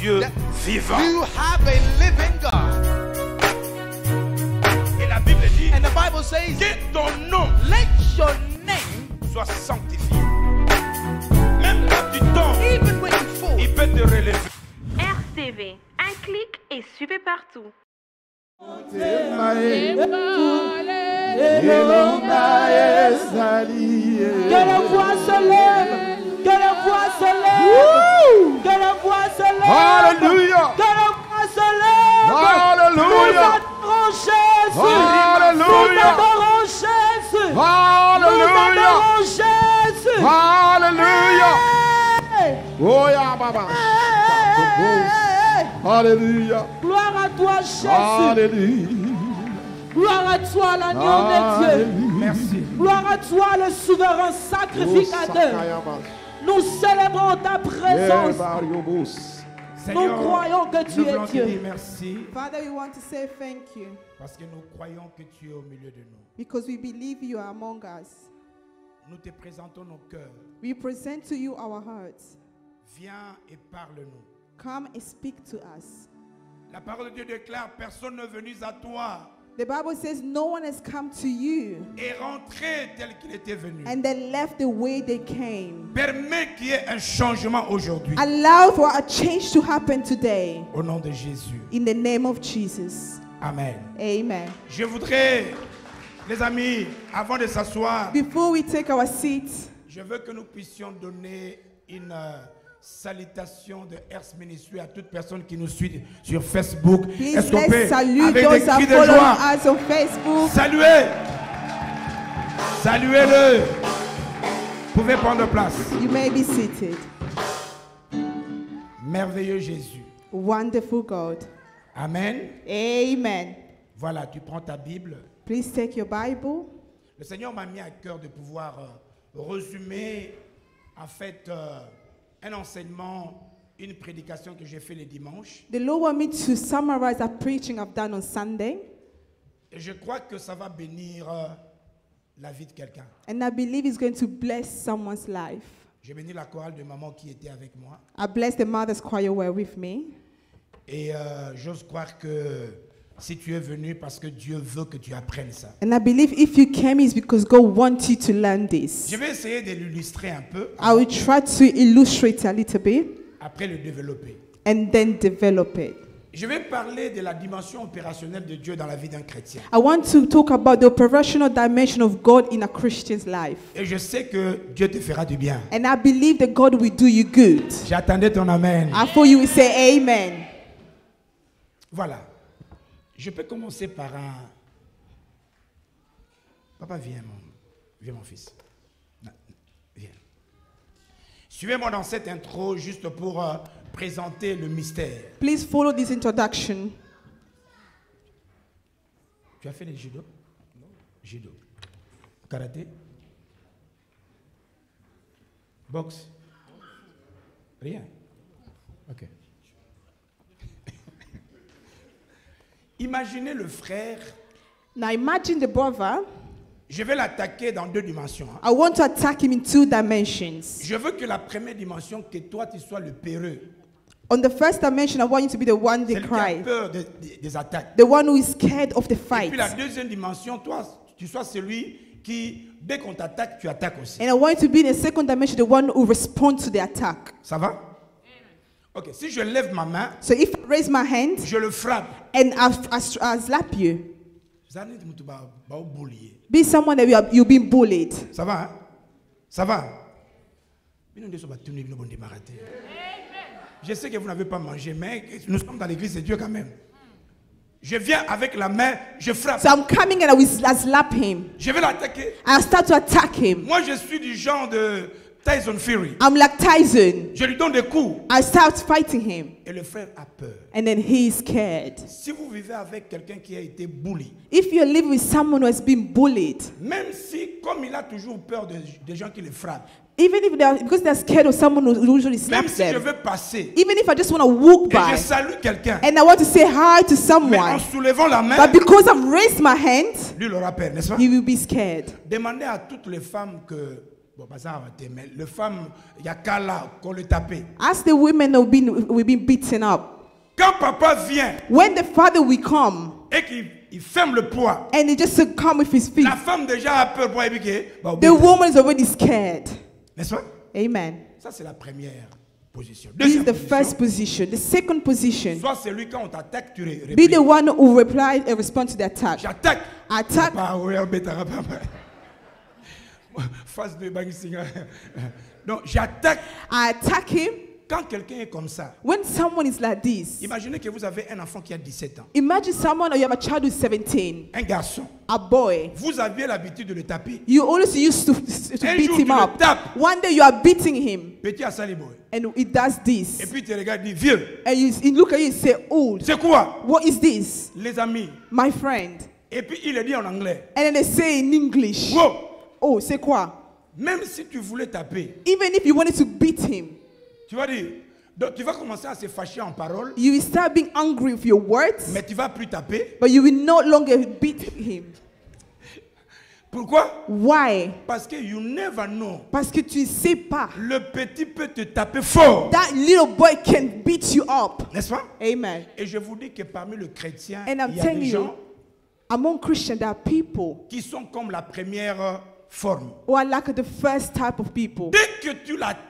Dieu vivant. You have a living God. Et la Bible dit And the Bible says, que ton nom let your name, soit sanctifié. Même quand tu tombes, even when you fall, il peut te relever. RTV, un clic et suivez partout. Que la voix se lève, que la voix se lève, que la voix se lève, Hallelujah. que la voix se lève. Hallelujah. Nous adorons Jésus. Hallelujah. Nous adorons Jésus. Nous Hallelujah. adorons Jésus. Hallelujah. Hey. Oh yeah, Baba. Hey. Hallelujah. Gloire à toi, Jésus. Hallelujah. Gloire à toi, l'agneau de Dieu. Merci. Gloire à toi, le souverain sacrificateur. Nous célébrons ta présence. Nous Seigneur, croyons que tu nous es voulons te Dieu. dire merci Father, we want to say thank you parce que nous croyons que tu es au milieu de nous. because we believe you are among us. Nous te présentons nos cœurs. We present to you our hearts. Viens et parle-nous. Come and speak to us. La parole de Dieu déclare, personne n'est venu à toi The Bible says no one has come to you et rentré tel qu'il était venu. and they left the way they came. Permets qu'il y ait un changement aujourd'hui. Allow for a change to happen today Au nom de Jésus. in the name of Jesus. Amen. Amen. Je voudrais, les amis, avant de s'asseoir, Before we take our seats, je veux que nous puissions donner une salutation de Earth Ministry à toute personne qui nous suit sur Facebook. please Est-ce qu'on peut, let's salute avec those des who are cris de following joie, us on Facebook. saluez, saluez-le. Vous pouvez prendre place. You may be seated. Merveilleux Jésus. Wonderful God. Amen. Amen. Voilà, tu prends ta Bible. Please take your Bible. Le Seigneur m'a mis à cœur de pouvoir résumer en fait un enseignement, une prédication que j'ai fait le dimanche. The Lord wants me to summarize that preaching I've done on Sunday. Et je crois que ça va bénir la vie de quelqu'un. And I believe it's going to bless someone's life. J'ai béni la chorale de maman qui était avec moi. I bless the mother's choir who were with me. Et j'ose croire que si tu es venu parce que Dieu veut que tu apprennes ça. And I believe if you came, it's because God wants you to learn this. Je vais essayer de l'illustrer un peu, I will try to illustrate a little bit après le développer. and then develop it. Je vais parler de la dimension opérationnelle de Dieu dans la vie d'un chrétien. I want to talk about the operational dimension of God in a Christian's life. Et je sais que Dieu te fera du bien. And I believe that God will do you good. J'attendais ton amen. I thought you will say amen. Voilà. Je peux commencer par un... Papa, viens mon fils. Non, viens. Suivez-moi dans cette intro juste pour présenter le mystère. Please follow this introduction. Tu as fait le judo? Non. Judo. Karaté? Boxe? Rien. Ok. Imaginez le frère. Now imagine the brother. Je vais l'attaquer dans deux dimensions. Hein. I want to attack him in two dimensions. Je veux que la première dimension, que toi tu sois le peureux. On the first dimension, I want you to be the one C'est that le qui a cry, peur des attaques. the one who is scared of the Et fight. puis la deuxième dimension, toi, tu sois celui qui, dès qu'on t'attaque, tu attaques aussi. And I want you to be in the second dimension, the one who responds to the attack. Ça va? Ok, si je lève ma main, So if I raise my hand je le frappe. and I slap you, Ça be someone that you're being bullied. va, hein? Ça va? Je sais que vous n'avez pas mangé, mais nous sommes dans l'église de Dieu quand même. Je viens avec la main, je frappe. So I'm coming and I slap him. Je vais l'attaquer. I start to attack him. Moi, je suis du genre de Tyson Fury. I'm like Tyson. Je lui donne des coups. I start fighting him. Et le frère a peur. And then he is scared. Si vous vivez avec quelqu'un qui a été bully, If you live with someone who has been bullied, même si, comme il a toujours peur des gens qui le frappent, even if because they're scared of someone who usually même slaps si je them, veux passer even if I just want to walk et by je salue quelqu'un, and I want to say hi to mais en someone, soulevant la main, but because I've raised my hand, lui il aura peur, n'est-ce pas? he will be scared. Demandez à toutes les femmes que Bon, pas ça, mais les femmes, il y a qu'à là qu'on le tapait. As the women have been beaten up. Quand papa vient When the father will come et qu'il ferme le poids, and he just come with his feet, la femme déjà a peur pour éviter. the woman is already scared. N'est-ce pas? Amen. Ça, c'est la première position. This is Deuxième the position, first position. The second position, soit celui quand on t'attaque, tu be répliques. the one who reply and respond to the attack. J'attaque. Attack. Pas, ouais, on bêtera pas. Face de Bangisinga. Donc, j'attaque. I attack him. Quand quelqu'un est comme ça, When someone is like this, imaginez que vous avez un enfant qui a 17 ans, imagine someone or you have a child who's 17, un garçon. a boy. Vous aviez l'habitude de le taper. You always used to Un beat jour, him tu le up. tapes. One day you are beating him, Petit à Saliboy. and he does Et this. puis tu regardes, dis, vieux, And you look at you and say, "Old, c'est quoi? what is this, Les amis. my friend?" Et puis il le dit en anglais. And then they say in English, Wow. "Oh, c'est quoi?" Même si tu voulais taper, Even if you wanted to beat him, tu vas dire, donc tu vas commencer à se fâcher en parole, you will start being angry with your words, mais tu vas plus taper. but you will no longer beat him. Pourquoi? Why? Parce que you never know. Parce que tu sais pas. Le petit peut te taper fort. That little boy can beat you up. N'est-ce pas? Amen. Et je vous dis que parmi les chrétiens, And I'm il y a telling des you, gens among Christians, there are people qui sont comme la première forme. who are like the first type of people. Dès que tu l'attaques,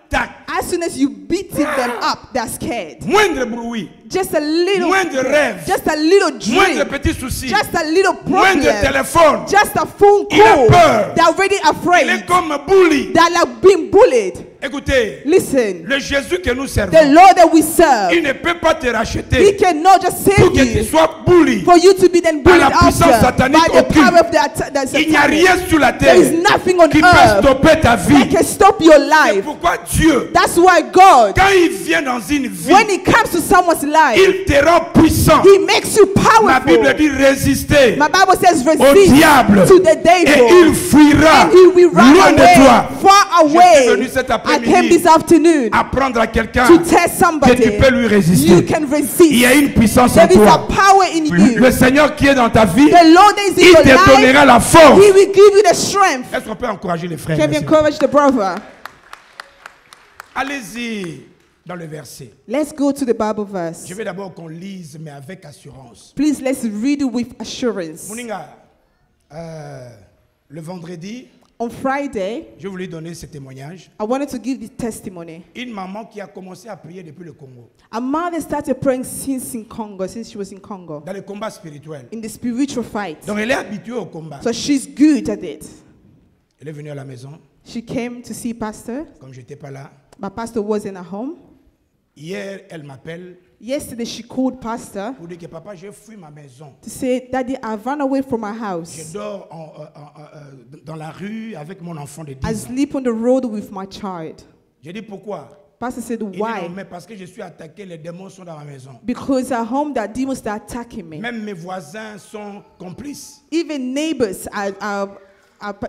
As soon as you beat them up, they're scared. moindre bruit, Just a little, moindre rêve, just a little moindre dream, petit souci, just a little moindre problem, téléphone, just a phone Il a call. peur. They're already il est afraid. comme bully. They're like being bullied. Écoutez, Listen, le Jésus que nous the servons, Lord that we serve, il ne peut pas te He racheter cannot just pour save que tu you sois bully. for you to be then Par bullied la puissance after satanique by the aucune. power of the Il n'y a satanic. rien sur la There is terre nothing on qui peut earth stopper ta that vie. can stop your C'est life. pourquoi Dieu, That's why God, quand il vient dans une vie, when He comes to someone's life, il te rend puissant. He makes you La Bible powerful. dit résister My Bible says au resist diable to the et il devil, fuira and he will run loin de away, toi. far Je suis away. venu cet I came après-midi this afternoon apprendre à quelqu'un to tell que tu somebody peux lui you résister. can Il y resist. a une puissance en There is a toi. power in you. Le Seigneur qui est dans ta vie, The Lord is in il your te life. donnera la force. He will give you the strength. Est-ce qu'on peut encourager les frères? Can we Merci. encourage the brother? Allez-y dans le verset. Let's go to the Bible verse. Je vais d'abord qu'on lise, mais avec assurance. Please, let's read it with assurance. Mouninga, le vendredi, On Friday, je voulais donner ce témoignage. I wanted to give this testimony. Une maman qui a commencé à prier depuis le Congo, A mother started praying since she was in Congo, dans le combat spirituel. in the spiritual fight. Donc elle est habituée au combat. So she's good at it. Elle est venue à la maison, She came to see pastor. comme je n'étais pas là. My pastor wasn't at home. Hier, elle m'appelle Yesterday, she called pastor pour dire que papa, j'ai fui ma maison. to say, Daddy, I've run away from my Je house. dors dans la rue avec mon enfant de I 10 ans. sleep on the road with my child. J'ai dit pourquoi? Pastor said, Il dit non, why? mais parce que je suis attaqué, les démons sont dans ma maison. Because at home, there are demons that are attacking me. Même mes voisins sont complices. Even neighbors are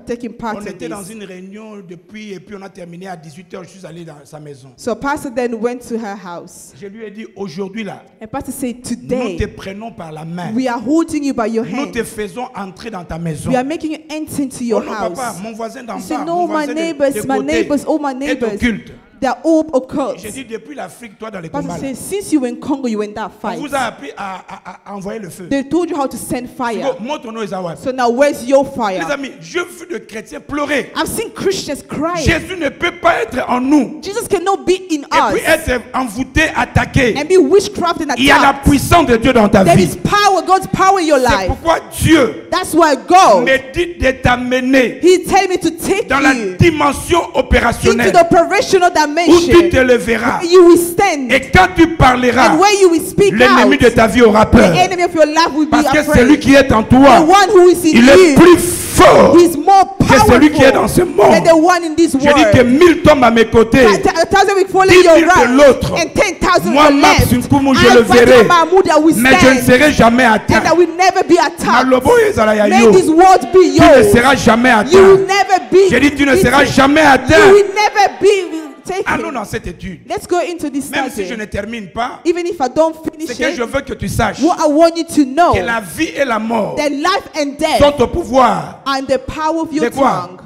taking part On in était dans this. une réunion depuis et puis on a terminé à 18h. Je suis allé dans sa maison. So pastor then went to her house. Je lui ai dit aujourd'hui là, And pastor said, nous te today, prenons par la main. we are holding you by your Nous hand. te faisons entrer dans ta maison. We are making you enter into Oh your non, papa, house. mon voisin d'en He bas, said, mon no, my voisin neighbors, de my côté neighbors, all my est neighbors, occulte. they're all occult. J'ai dit depuis l'Afrique, toi dans les Pastor combats, là, said, since you were in Congo, you were in that on fight. vous a appris à envoyer le feu. They told you how to send fire. Moi, ton nom est Zawad. So now where's your Les fire? amis, je vu de chrétiens pleurer. I've seen Christians crying. Jésus ne peut pas être en nous Jesus cannot be in et puis us être envoûté, attaqué. and be witchcraft and Il y a la attacked. puissance de Dieu dans ta There vie. is power, God's power in your C'est life. pourquoi Dieu That's why God, me dit de t'amener He tell me to take dans la you dimension into opérationnelle the operational où tu dimension. te leveras. You will stand, Et quand tu parleras, and where you will speak l'ennemi de out, ta vie aura peur. the enemy of your life will be Parce que celui afraid. qui est en The toi, one who is in il est you, plus fort he's more que celui qui est dans ce powerful monde. than the one in this Je dis que world. 1000 tombent à mes côtés. 1,000 will follow 10 000 your de right, l'autre. and 10,000 Moi, will Max left. Nkumu, je I le Fatima verrai. Mahmoud, I will Mais je ne stand, serai jamais and atteint. I will never be attacked. Malobo ezala ya May yo. this world be Tu ne yours. seras jamais You will atteint. never be. J'ai dit tu ne seras beaten. jamais You atteint. will never be Allons taken. dans cette étude. Let's go into this Même si je study. ne termine pas, Even if I don't c'est finish que je it, veux que tu saches what I want you to know, que la vie et la mort that life and death sont au pouvoir are in the power of de your quoi? tongue.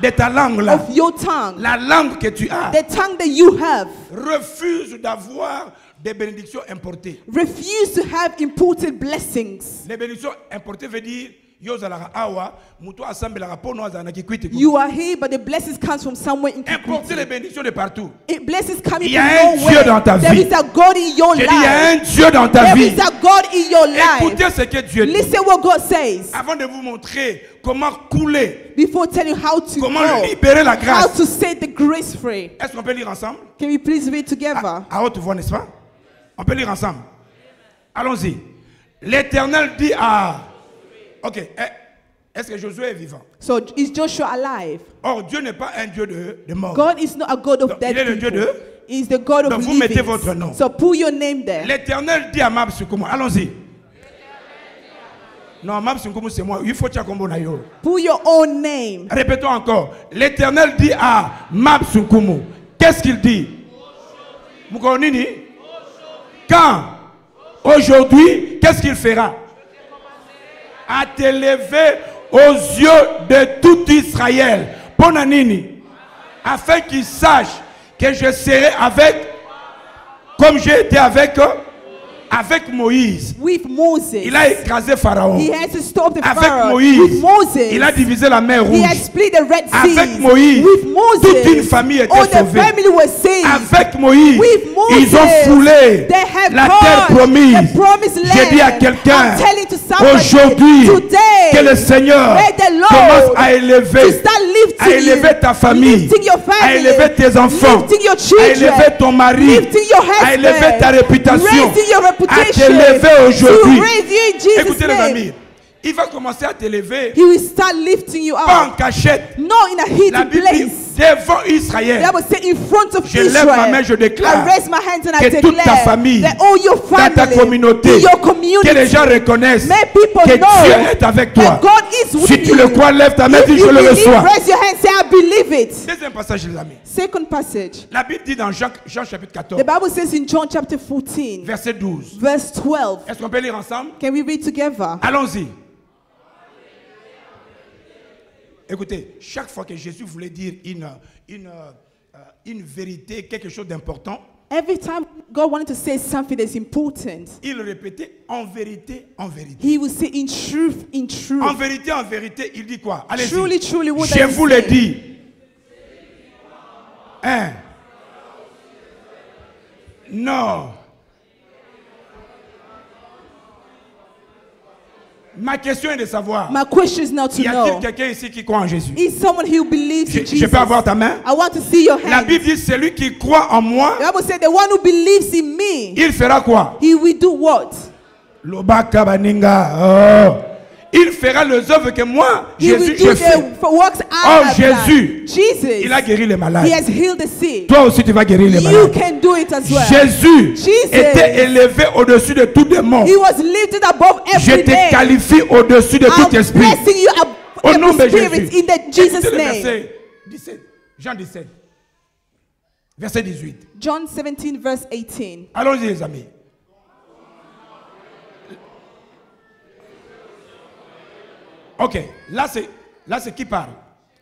de ta langue là, of your tongue, la langue que tu as, the tongue that you have, refuse d'avoir des bénédictions importées. refuse to have imported blessings. Les bénédictions importées veut dire yo zalaka awa muto asambelaka pono azana kikwiti. You are here, but the blessings comes from somewhere in Importer les Kikwiti. bénédictions de partout. Blessings coming Il y a from un Dieu nowhere. dans ta There vie. is a God in your J'ai dit, il y a un life. Dieu dans ta There vie. is a God in your life. Écoutez ce que Dieu dit. Listen what God says. Avant de vous montrer comment couler, Before telling you how to comment go, libérer la how grâce. to set the grace free. Est-ce qu'on peut lire ensemble? Can we please read together? À haute voix, n'est-ce pas? On peut lire ensemble. Allons-y. L'Éternel dit à... Ok. Est-ce que Josué est vivant? So is Joshua alive? Or, Dieu n'est pas un Dieu de mort. God is not a God of Donc, dead il est le Dieu people. de- He is the God of Donc, vous mettez living. votre nom. So put your name there. L'Éternel dit à Mab Sukumu. Allons-y. Non, Mab Sukumu, c'est moi. Il faut que tu aies yo. Put your own name. Répétons encore. L'Éternel dit à Mab Sukumu. Qu'est-ce qu'il dit? Mukonini? Quand? Aujourd'hui, qu'est-ce qu'il fera? À t'élever aux yeux de tout Israël. Ponanini. Afin qu'ils sachent que je serai avec, comme j'ai été avec Moïse. With Moses. Il a écrasé Pharaon. He has to stop the Avec Pharaoh. Moïse, With Moses. il a divisé la mer He has Rouge. split the Red Sea. Avec Moïse, With Moses. toute une famille était all the sauvée. family was saved. Avec Moïse, With Moses, ils ont foulé they have la gone terre promise. the promised land. J'ai dit à quelqu'un, I'm telling to somebody, aujourd'hui, today, que le Seigneur may the Lord commence à élever, to start lifting à élever you, ta famille, lifting your à family, élever tes enfants, lifting your à children, élever ton mari, lifting your husband, à élever ta réputation, raising your à reputation, t'élever aujourd'hui. to raise you in Jesus' Écoutez les name. amis, il va commencer à t'élever, He will start lifting you pas en up, cachette. not in a La hidden Bible dit place. devant Israël. The Bible says in front of Je lève ma main, je Israel, déclare I raise my hands and I que toute ta declare famille, that all your dans ta family, communauté, in your que les community, gens reconnaissent may people que know Dieu est avec toi. that God is with Si tu you. le crois, lève ta main, If dis you je le believe, reçois. raise your hand, say I believe it. Deuxième passage, les amis. Second passage. La Bible dit dans Jean chapitre 14, The Bible says in John chapter 14, verset 12. verse 12. Est-ce qu'on peut lire ensemble? Can we read together? Allons-y. Écoutez, chaque fois que Jésus voulait dire une vérité, quelque chose d'important, Every time God wanted to say something that's important, il répétait en vérité, en vérité. He will say in truth, En vérité, il dit quoi? Allez-y. Truly, truly, what Je does he vous le say? dis. Hein? Non. Ma question est de savoir, My question is now to y a-t-il know, quelqu'un ici qui croit en Jésus? is someone who believes in Je Jesus? peux avoir ta main? I want to see your La hand. Bible dit, celui qui croit en moi, The Bible said the one who believes in me, il fera quoi? he will do what? Lobaka baninga. Oh. Il fera les œuvres que moi, He will Jésus, do je fais. the works I Oh, have Jésus, done. Jesus, il a guéri les He malades. has healed the sick. Toi aussi, tu vas guérir les You malades. can do it as well. Jésus Jesus. était élevé au-dessus de tout démon. He was lifted above Je every te name. qualifie au-dessus de I'm tout esprit. blessing you Au nom de every spirit Jésus. in the Jesus Écoutez le name. verset 17, Jean 17, verset 18. John 17 verse 18. Allons-y, les amis. Ok, là c'est qui parle?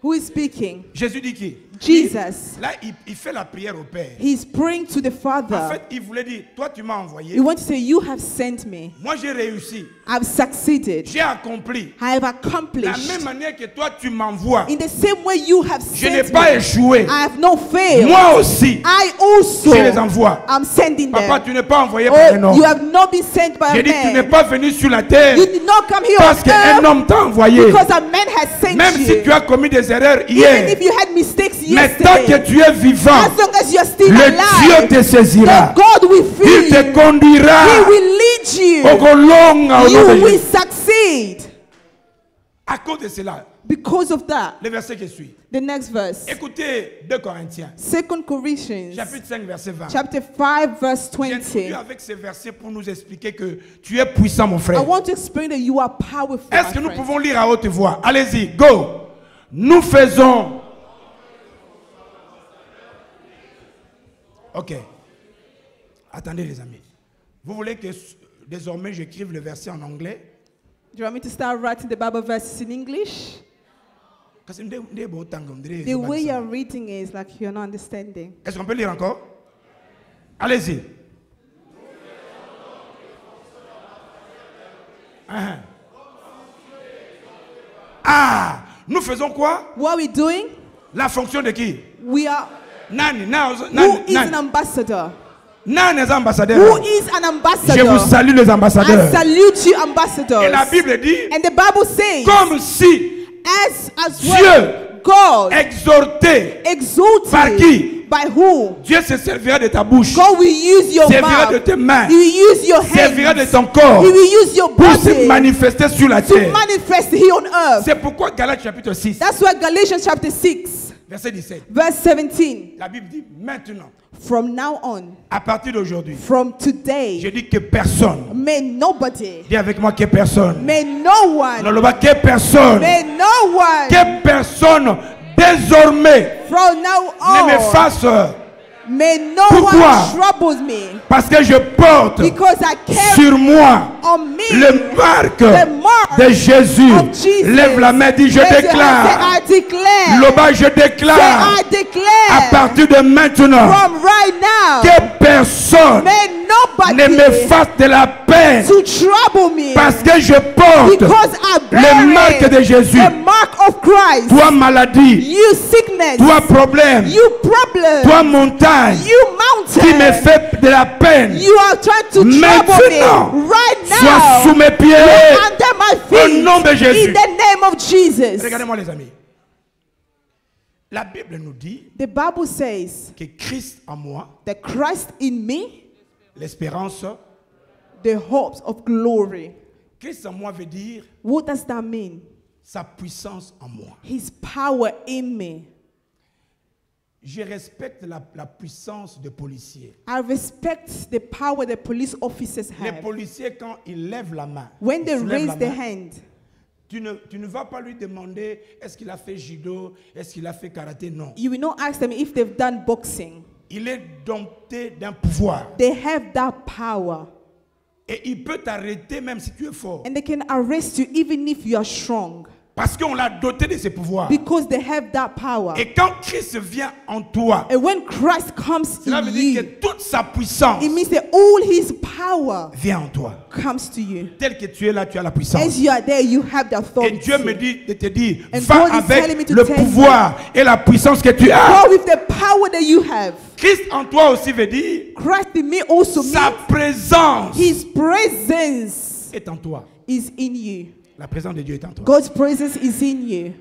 Who is speaking? Jésus dit qui? Jesus. Là, il fait la prière au Père. He's praying to the En Father. fait, il voulait dire, toi tu m'as envoyé, You want to say, you have sent me. moi j'ai réussi, I've succeeded. j'ai accompli. I have De la accomplished. même manière que toi tu m'envoies, In the same way you have je n'ai sent pas me, échoué. I have not failed. Moi aussi, I also je les envoie. am sending Papa, them. tu n'es pas envoyé par un Oh, homme. you have not been sent by J'ai a dit, tu n'es man. pas venu sur la terre You did not come here parce on qu'un earth homme t'a envoyé. because a man has sent Même you. si tu as commis des erreurs Even hier, if you had mistakes mais tant que yesterday, tu es vivant, as long as you are still le alive, Dieu te saisira. the God will Il feed te you. conduira He will lead you. au Golonga, au nom de You will Jésus. succeed. À cause de cela, Because of that, le verset qui suit. the next verse, Écoutez 2 Corinthiens, 2 Corinthians, chapitre 5, verset 20. chapter 5, verse J'ai introduit 20. avec ces versets pour nous expliquer que tu es puissant, mon I frère. want to explain that you are powerful. Est-ce my que nous friend. pouvons lire à haute voix? Allez-y, go. Nous faisons. Ok. Attendez, les amis. Vous voulez que désormais j'écrive le verset en anglais? Do you want me to start writing the Bible verses in English? The way you're reading is like you're not understanding. Est-ce qu'on peut lire encore? Allez-y. Ah, nous faisons quoi? What are we doing? La fonction de qui? We are. Nani, Who is an ambassador? Nani les ambassadeurs? Who is an ambassador? Je vous salue les I ambassadeurs. salute you, ambassadors. Et la Bible dit, And the Bible says, comme si as Dieu well, God exhorté exalted par qui? by who? Dieu se servira de ta bouche, God will use your servira de mouth. tes mains, He will use your servira de hands. ton corps He will use your pour se body manifester sur la to terre. manifest here on earth. C'est pourquoi Galates chapitre 6, That's why Galatians chapter 6, verset 17, verse 17. la Bible dit maintenant, From now on, à partir d'aujourd'hui, from today, je dis que personne, may nobody, dis avec moi que personne, may no one, non, le bas que personne, may no one, que personne désormais from now ne me on, fasse, may no Pourquoi? one troubles me, parce que je porte because I carry sur moi on me le marque the mark de Jésus. of Jesus. Lève la main, dis je Raise your hand, déclare. say, I declare. Le bas je Say, déclare. I declare. À partir de maintenant, From right now, que personne may ne me nobody fasse de la peine to trouble me, parce que je porte because I le marque de bear Jésus. the mark of Christ. Toi maladie, You sickness, toi problème, you problem, toi montagne you qui me mountain, fait de la peine, you are trying to trouble me maintenant, right sois sous now. mes pieds. Under my feet, Au nom de Jésus. in the name of Jesus. Regardez-moi les amis. La Bible nous dit The Bible says que Christ en moi, that Christ in me, l'espérance, the hopes of glory. Christ en moi veut dire What does that mean? sa puissance en moi. His power in me. Je respecte la puissance des policiers. I respect the power the police officers Les have. policiers, quand ils lèvent la main, When they ils soulèvent la raise their main, hand, tu ne vas pas lui demander est-ce qu'il a fait judo, est-ce qu'il a fait karaté, non. you will not ask them if they've done boxing. Il est dompté d'un pouvoir. They have that power. Et il peut t'arrêter même si tu es fort. And they can arrest you even if you are strong. Parce qu'on l'a doté de ses pouvoirs. Because they have that power. Et quand Christ vient en toi, And when Christ comes cela in veut dire you, que toute sa puissance it means that all his power vient en toi. comes to you. Tel que tu es là, tu as la puissance. As you are there, you have the Et authority. Dieu me dit de te dire, And va God is telling me avec to le tell you. pouvoir et la puissance que tu as. Go with the power that you have. Christ en toi aussi veut dire, Christ in me also sa means présence his presence est en toi. is in you. La présence de Dieu est en toi. God's presence is in you.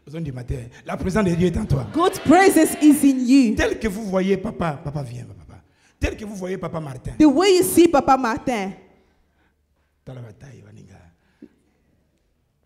Besoin du matin. La présence de Dieu est en toi. God's presence is in you. Tel que vous voyez papa viens, papa. Tel que vous voyez papa Martin. The way you see Papa Martin, Dans la bataille, Vaninga.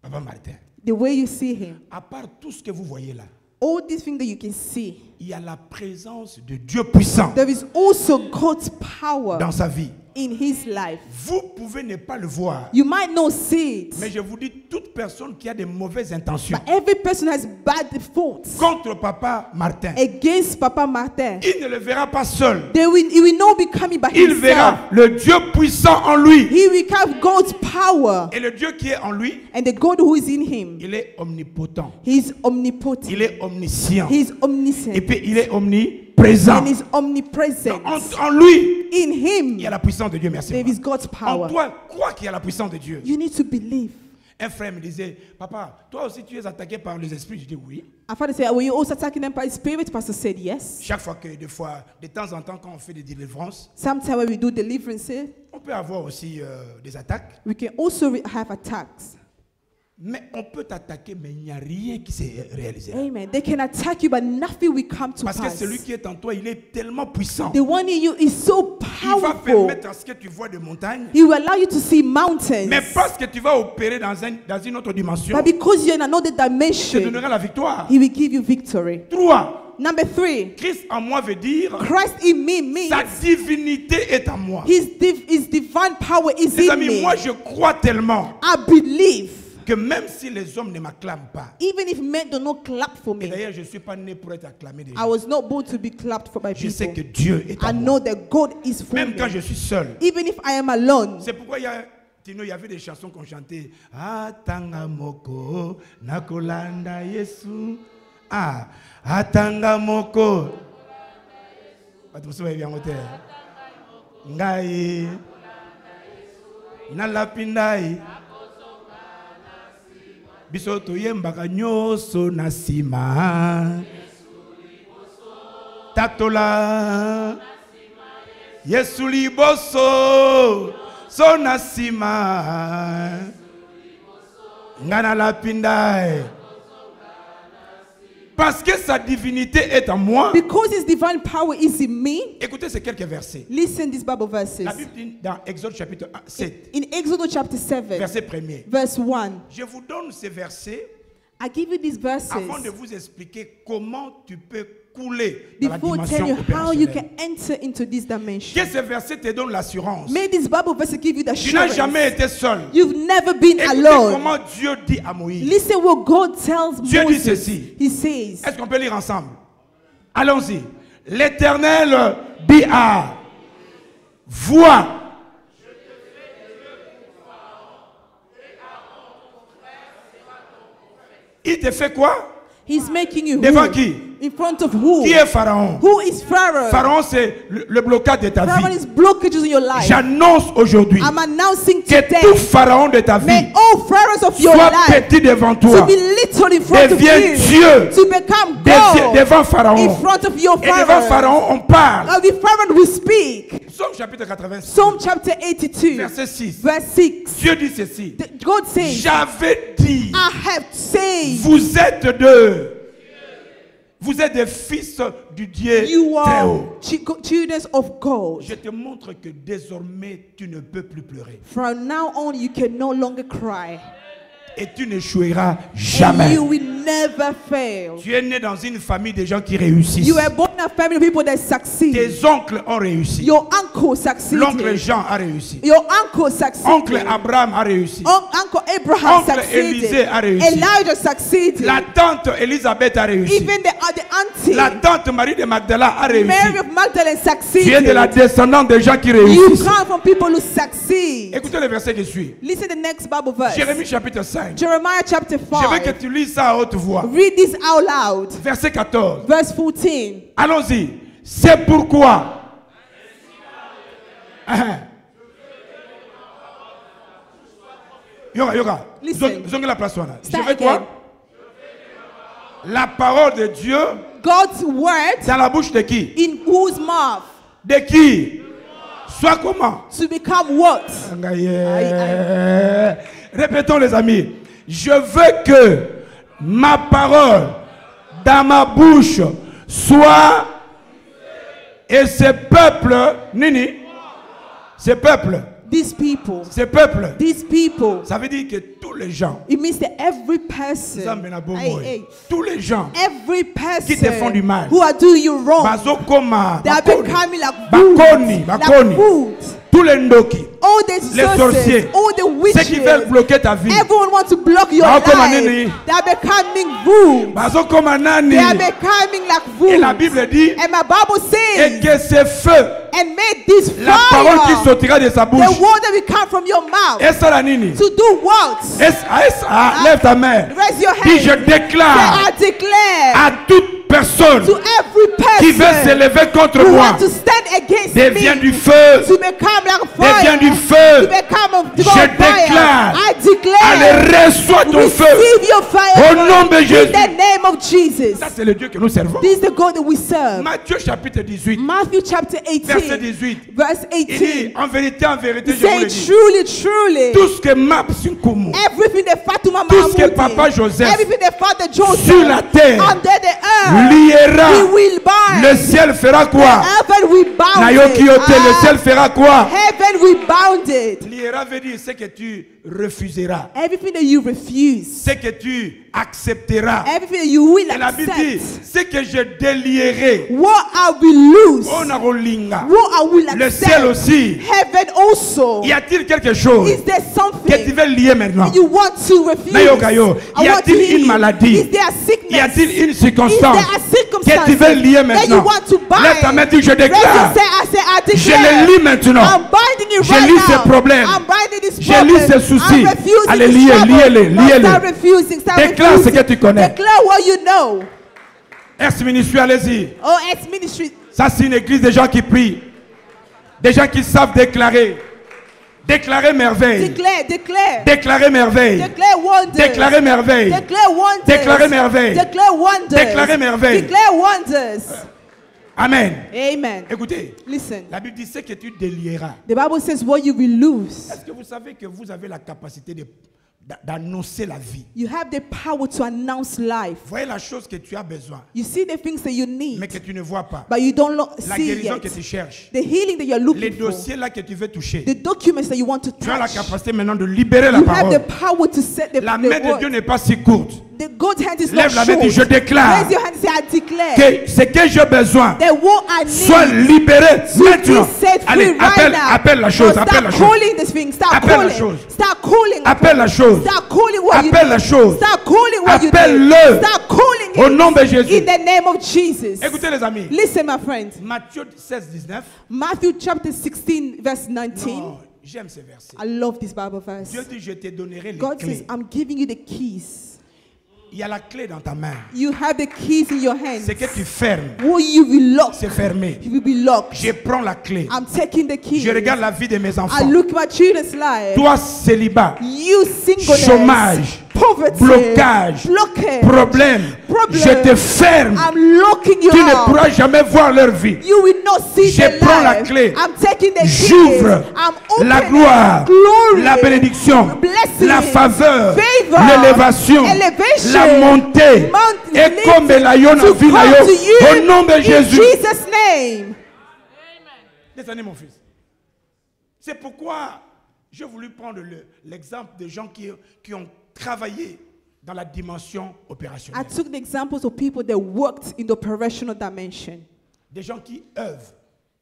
Papa Martin. the way you see him, À part tout ce que vous voyez là, all these things that you can see, il y a la présence de Dieu puissant there is also God's power dans sa vie. in his life. Vous pouvez ne pas le voir, You might not see it, mais je vous dis, toute personne qui a des mauvaises intentions but every person has bad thoughts contre papa Martin, against Papa Martin. il ne le verra pas seul. He will not be coming by Il himself. verra le Dieu puissant en lui. He will have God's power, Et le Dieu qui est en lui, and the God who is in him, il est omnipotent. he's omnipotent, Il est omniscient. he's omniscient, Et puis il est omniprésent. and he's omnipresent. En lui, In him, il y a la puissance de Dieu. Merci. there is papa. God's En power. toi, crois qu'il y a la puissance de Dieu. You need to believe. Un frère me disait, papa, toi aussi tu es attaqué par les esprits. Je dis oui. Our father said, were you also attacking them by spirit? Pastor said, yes. Chaque fois que, de temps en temps, quand on fait des délivrances, Sometimes when we do deliverances, on peut avoir aussi des attaques. we can also have attacks. Mais on peut t'attaquer, mais il n'y a rien qui s'est réalisé. Amen. They can attack you, but nothing will come to Parce que pass. celui qui est en toi, il est tellement puissant. The one in you is so Il va powerful. permettre à ce que tu vois des montagnes. He will allow you to see mountains. Mais parce que tu vas opérer dans une autre dimension, But because you're in another je te dimension, donnerai la victoire. he will give you victory. 3. Number 3, Christ en moi veut dire, Christ in me means sa divinité est en moi. his divine power is Les in amis, me. moi je crois tellement I believe, que même si les hommes ne m'acclament pas, even if men do not clap for et me, d'ailleurs je ne suis pas né pour être acclamé des I gens, was not born to be clapped for by je sais que people. Dieu est I en know moi. that God is for Même quand me. je suis seul. Even if I am alone. C'est pourquoi il y a Tino, il y avait des chansons qu'on chantait. Atanga moko nakolanda Yesu. Ah, atanga moko. Ngai nalapindai biso toyembaka nyoso na sima tatola Yesu liboso so na sima ngana lapindai. Parce que sa divinité est en moi. Because his divine power is in me. Écoutez ces quelques versets. Listen these Bible verses. La Bible dit dans Exode chapitre 7. In Exodus chapter 7. Verset 1er. Verse 1. Je vous donne ces versets. I give you these verses. Avant de vous expliquer comment tu peux couler dans la before dimension telling you how you opérationnelle. can enter into this dimension. Que ces versets te donnent l'assurance. May this Bible verse give you the Tu n'as assurance. jamais été seul. You've never been Écoutez alone. comment Dieu dit à Moïse. Listen what God tells Dieu dit Moses. ceci. He says, Est-ce qu'on peut lire ensemble? Allons-y. L'Éternel dit à vois. Il te fait quoi? He's making you Devant who? qui? In front of who? Qui est Pharaon? Who is Pharaoh? Pharaon, c'est le blocage de ta Pharaoh vie. is blockages in your life. J'annonce aujourd'hui I'm announcing que today. tout Pharaon de ta vie May all Pharaohs of your soit life petit devant to toi. be little in front of Deviens you. Dieu To become God devant Pharaon. in front of your Et devant Pharaoh. Pharaon, on parle. Of the Pharaoh we speak. Psaume chapitre 86, Psalm chapter 82. verset 6. Verse 6. Dieu dit ceci. God says, J'avais dit, I have said, vous êtes deux. Vous êtes des fils du Dieu you très are haut. children of God. Je te montre que désormais, tu ne peux plus pleurer. From now on, you can no longer cry. Et tu n'échoueras And jamais. you will never fail. Tu es né dans une famille de gens qui réussissent. You were born in a family of people that succeed. Tes oncles ont réussi. Your uncle succeeded. L'oncle Jean a réussi. Your uncle succeeded. Oncle Abraham a réussi. Uncle Abraham Oncle succeeded. Élisée a réussi. Elijah succeeded. La tante Elisabeth a réussi. Even the auntie, La tante Marie de Magdala a réussi. Mary of Magdalene Tu es succeeded. de la descendante des gens qui You réussissent. come from people who succeed. Écoutez le verset qui suit. Listen to the next Bible verse. Jérémie chapitre 5. Jeremiah chapter Je veux que 5. tu lises ça à haute voix. Read this out loud. Verset 14. Verse 14. Allons-y. C'est pourquoi. Yoga, yoga. Listen. Zongue la place là. Je Start veux quoi? again. La parole de Dieu God's word dans la bouche de qui? in whose mouth? De qui? Soit comment? To become what? Répétons les amis. Je veux que ma parole dans ma bouche soit et ce peuple, Nini, ce peuple, These people. These people, ça veut dire que tous les gens, It means that every person. tous les gens Every qui te font du person mal, who are doing you wrong. bazokoma, They are becoming like bakoni, food. Like bakoni, food. tous les ndoki, All the les sorciers, sorcerers, all the ceux qui veulent witches, bloquer ta vie, everyone wants to block your Bakoma life. nini? They are becoming food. bazokoma nani? They are becoming like Et la food. Bible dit, And my Bible et says, que ce feu, and make this la parole qui fire, sortira de sa the bouche, word that will come from your mouth, et ça la nini? to do what? Lève ta main. Raise your Dis, je hand. déclare Say, I declare à toute personne to every qui veut person s'élever contre who moi, want to stand against deviens me, du feu, to become like fire, deviens du to feu. become of Je fire. déclare, I declare, allez, reçois ton feu. receive your fire Au nom de in Jésus. the name of Jesus. Ça, c'est le Dieu que nous servons. This is the God that we serve. Matthieu chapitre 18, Matthew chapter verset 18, 18. verse Il dit, 18. en vérité, je vous Say le dis, truly, truly, tout ce que Map Sinkumu, everything that Fatima tout ce que Mahmoud Papa did, Joseph everything that Father Joseph sur la terre under the earth, liera, he will bind. le ciel fera quoi? Heaven will bound Nayoki it. Yote, le ciel fera quoi? Heaven will bound it. Liera veut dire ce que tu refuseras, Everything that you refuse, ce que tu accepteras. everything that you will Et la Bible dit, accept, ce que je délierai, what I will lose, on a rolinga. what I will Le ciel accept, aussi. heaven also. Y a-t-il quelque chose Is there que tu something veux lier maintenant? you want to refuse? Nayokayo, I y want to a-t-il hear une you. maladie? Is there a sickness? Y a-t-il une Is circonstance there a que circumstance tu veux lier that you maintenant? want to bind? Lève ta main, dis, je Raise your déclare say, I say, I Je declare. les lis maintenant. I'm binding it Je right lis now. ces problèmes. I'm binding this Je problem. lis ces soucis. I'm refusing Allez, this liez, trouble. liez-les, No, liez-les. start refusing. Start Déclare ce refusing. que tu connais. Declare what you know. Ex-ministry, allez-y. Oh, ex-ministry. Ça, c'est une église des gens qui prient. Des gens qui savent déclarer. Déclarer merveille. Declare, declare. Déclarer merveille. Declare wonders. Déclarer merveille. Declare wonders. Déclarer merveille. Declare wonders. Déclarer merveille. Declare wonders. Amen. Amen. Écoutez, Listen. la Bible dit ce que tu délieras. The Bible says what you will lose. Est-ce que vous savez que vous avez la capacité d'annoncer la vie? You have the power to announce life. Voyez la chose que tu as besoin, You see the things that you need, mais que tu ne vois pas. but you don't La see guérison yet. que tu cherches. The healing that you're Les looking for. dossiers là que tu veux toucher. The documents that you want to Tu as la touch. capacité maintenant de libérer la You have the parole. power to set the, La the main de word. Dieu n'est pas si courte. The God's hand is Lève not la main et dis, short. je déclare Raise your hand and say, I declare que ce que j'ai besoin that what I soit need libéré to maintenant. be set free Allez, right now. appelle la chose, So appelle la start chose. calling this thing. Start Appelle la calling. chose. Start calling. Appelle la chose. Start calling what you Appelle la need. chose. Start calling what you Appelle-le. need. Start calling Au it nom de Jésus. in the name of Jesus. Écoutez les amis. Listen, my friends. Matthieu 16, 19. Matthew chapter 16, verse 19. Non, j'aime ces versets. I love this Bible verse. Dieu dit, je te donnerai les God clés. says, I'm giving you the keys. Il y a la clé dans ta main. You have the keys in your hands. Ce que tu fermes, What you will lock, c'est fermé. you will be locked. Je prends la clé. I'm taking the keys. Je regarde la vie de mes I enfants. look at my children's life. Toi, célibat, You singleness, chômage, poverty, blocage, blockage, problème, problem. je te ferme. I'm locking you Tu ne out. pourras jamais voir leur vie. You will not see Je the prends la life. clé. I'm taking the keys. J'ouvre I'm la opening gloire, glory, la bénédiction, blessing, la faveur, favor, l'élévation, elevation, la montée. Et comme la yon to vie come to you au nom de in Jésus. Jesus' name. Désolé mon fils. C'est pourquoi j'ai voulu prendre l'exemple de gens qui ont travaillé dans la dimension I opérationnelle. took the examples of people that worked in the operational dimension. Des gens qui œuvrent.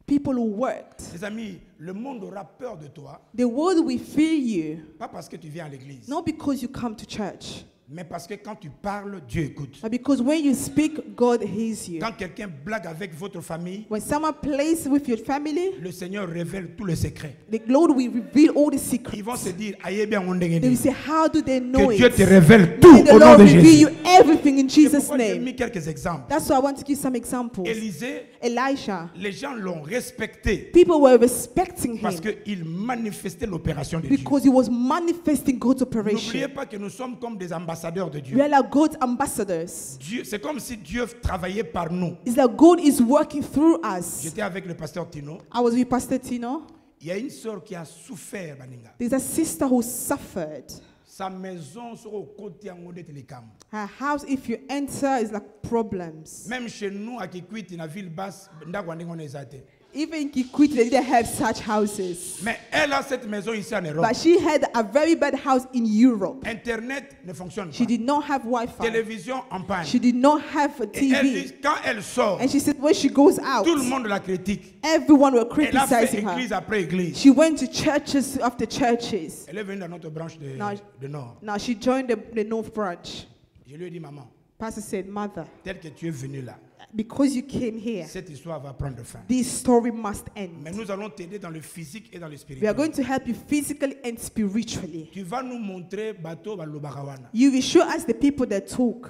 People who worked. Les amis, le monde aura peur de toi, The world will fear you, pas parce que tu viens à l'église, not because you come to church, mais parce que quand tu parles, Dieu écoute. but because when you speak, God hears you. Quand quelqu'un blague avec votre famille, When someone plays with your family, le Seigneur révèle tous les secrets. the Lord will reveal all the secrets. Ils vont se dire, aïe bien, on They will say, how do they know que Dieu it? te révèle May tout the au nom Lord de reveal Jésus. you everything in C'est Jesus' pourquoi j'ai name. mis quelques exemples. That's why I want to give some examples. Élisée, Elisha, les gens l'ont respecté people were respecting parce him qu'il manifestait l'opération de Dieu. because he was manifesting God's N'oubliez operation. pas que nous sommes comme des ambassadeurs de Dieu. We are like God's ambassadors. Dieu, c'est comme si Dieu travaillait par nous. It's like God is working through us. J'étais avec le pasteur Tino. I was with Pastor Tino. Il y a une sœur qui a souffert, Baninga. There's a sister who suffered. Sa maison sera au côté en haut de Télécam. Her house, if you enter, is like problems. Même chez nous, à Kikwit, dans la ville basse, on est athées. Even in Kikwit, they didn't have such houses. Mais elle a cette maison ici en Europe. But she had a very bad house in Europe. Internet ne fonctionne She pas. did not have Wi-Fi. Télévision en panne. She did not have a Et elle TV. dit, quand elle sort, And she said when she goes out, tout le monde la critique. everyone were Elle a fait criticizing her. église après église. She went to churches after churches. Elle est venue dans notre branche Non. de Nord. Now she joined the North Branch. Je lui ai dit, maman, Pastor said, Mother, tel que tu es venu là, because you came here, cette histoire va prendre fin. this story must end. Mais nous allons t'aider dans le physique et dans le We are spirituel. going to help you physically and spiritually. Tu vas nous montrer bateau Balobarawana. You will show us the people that talk.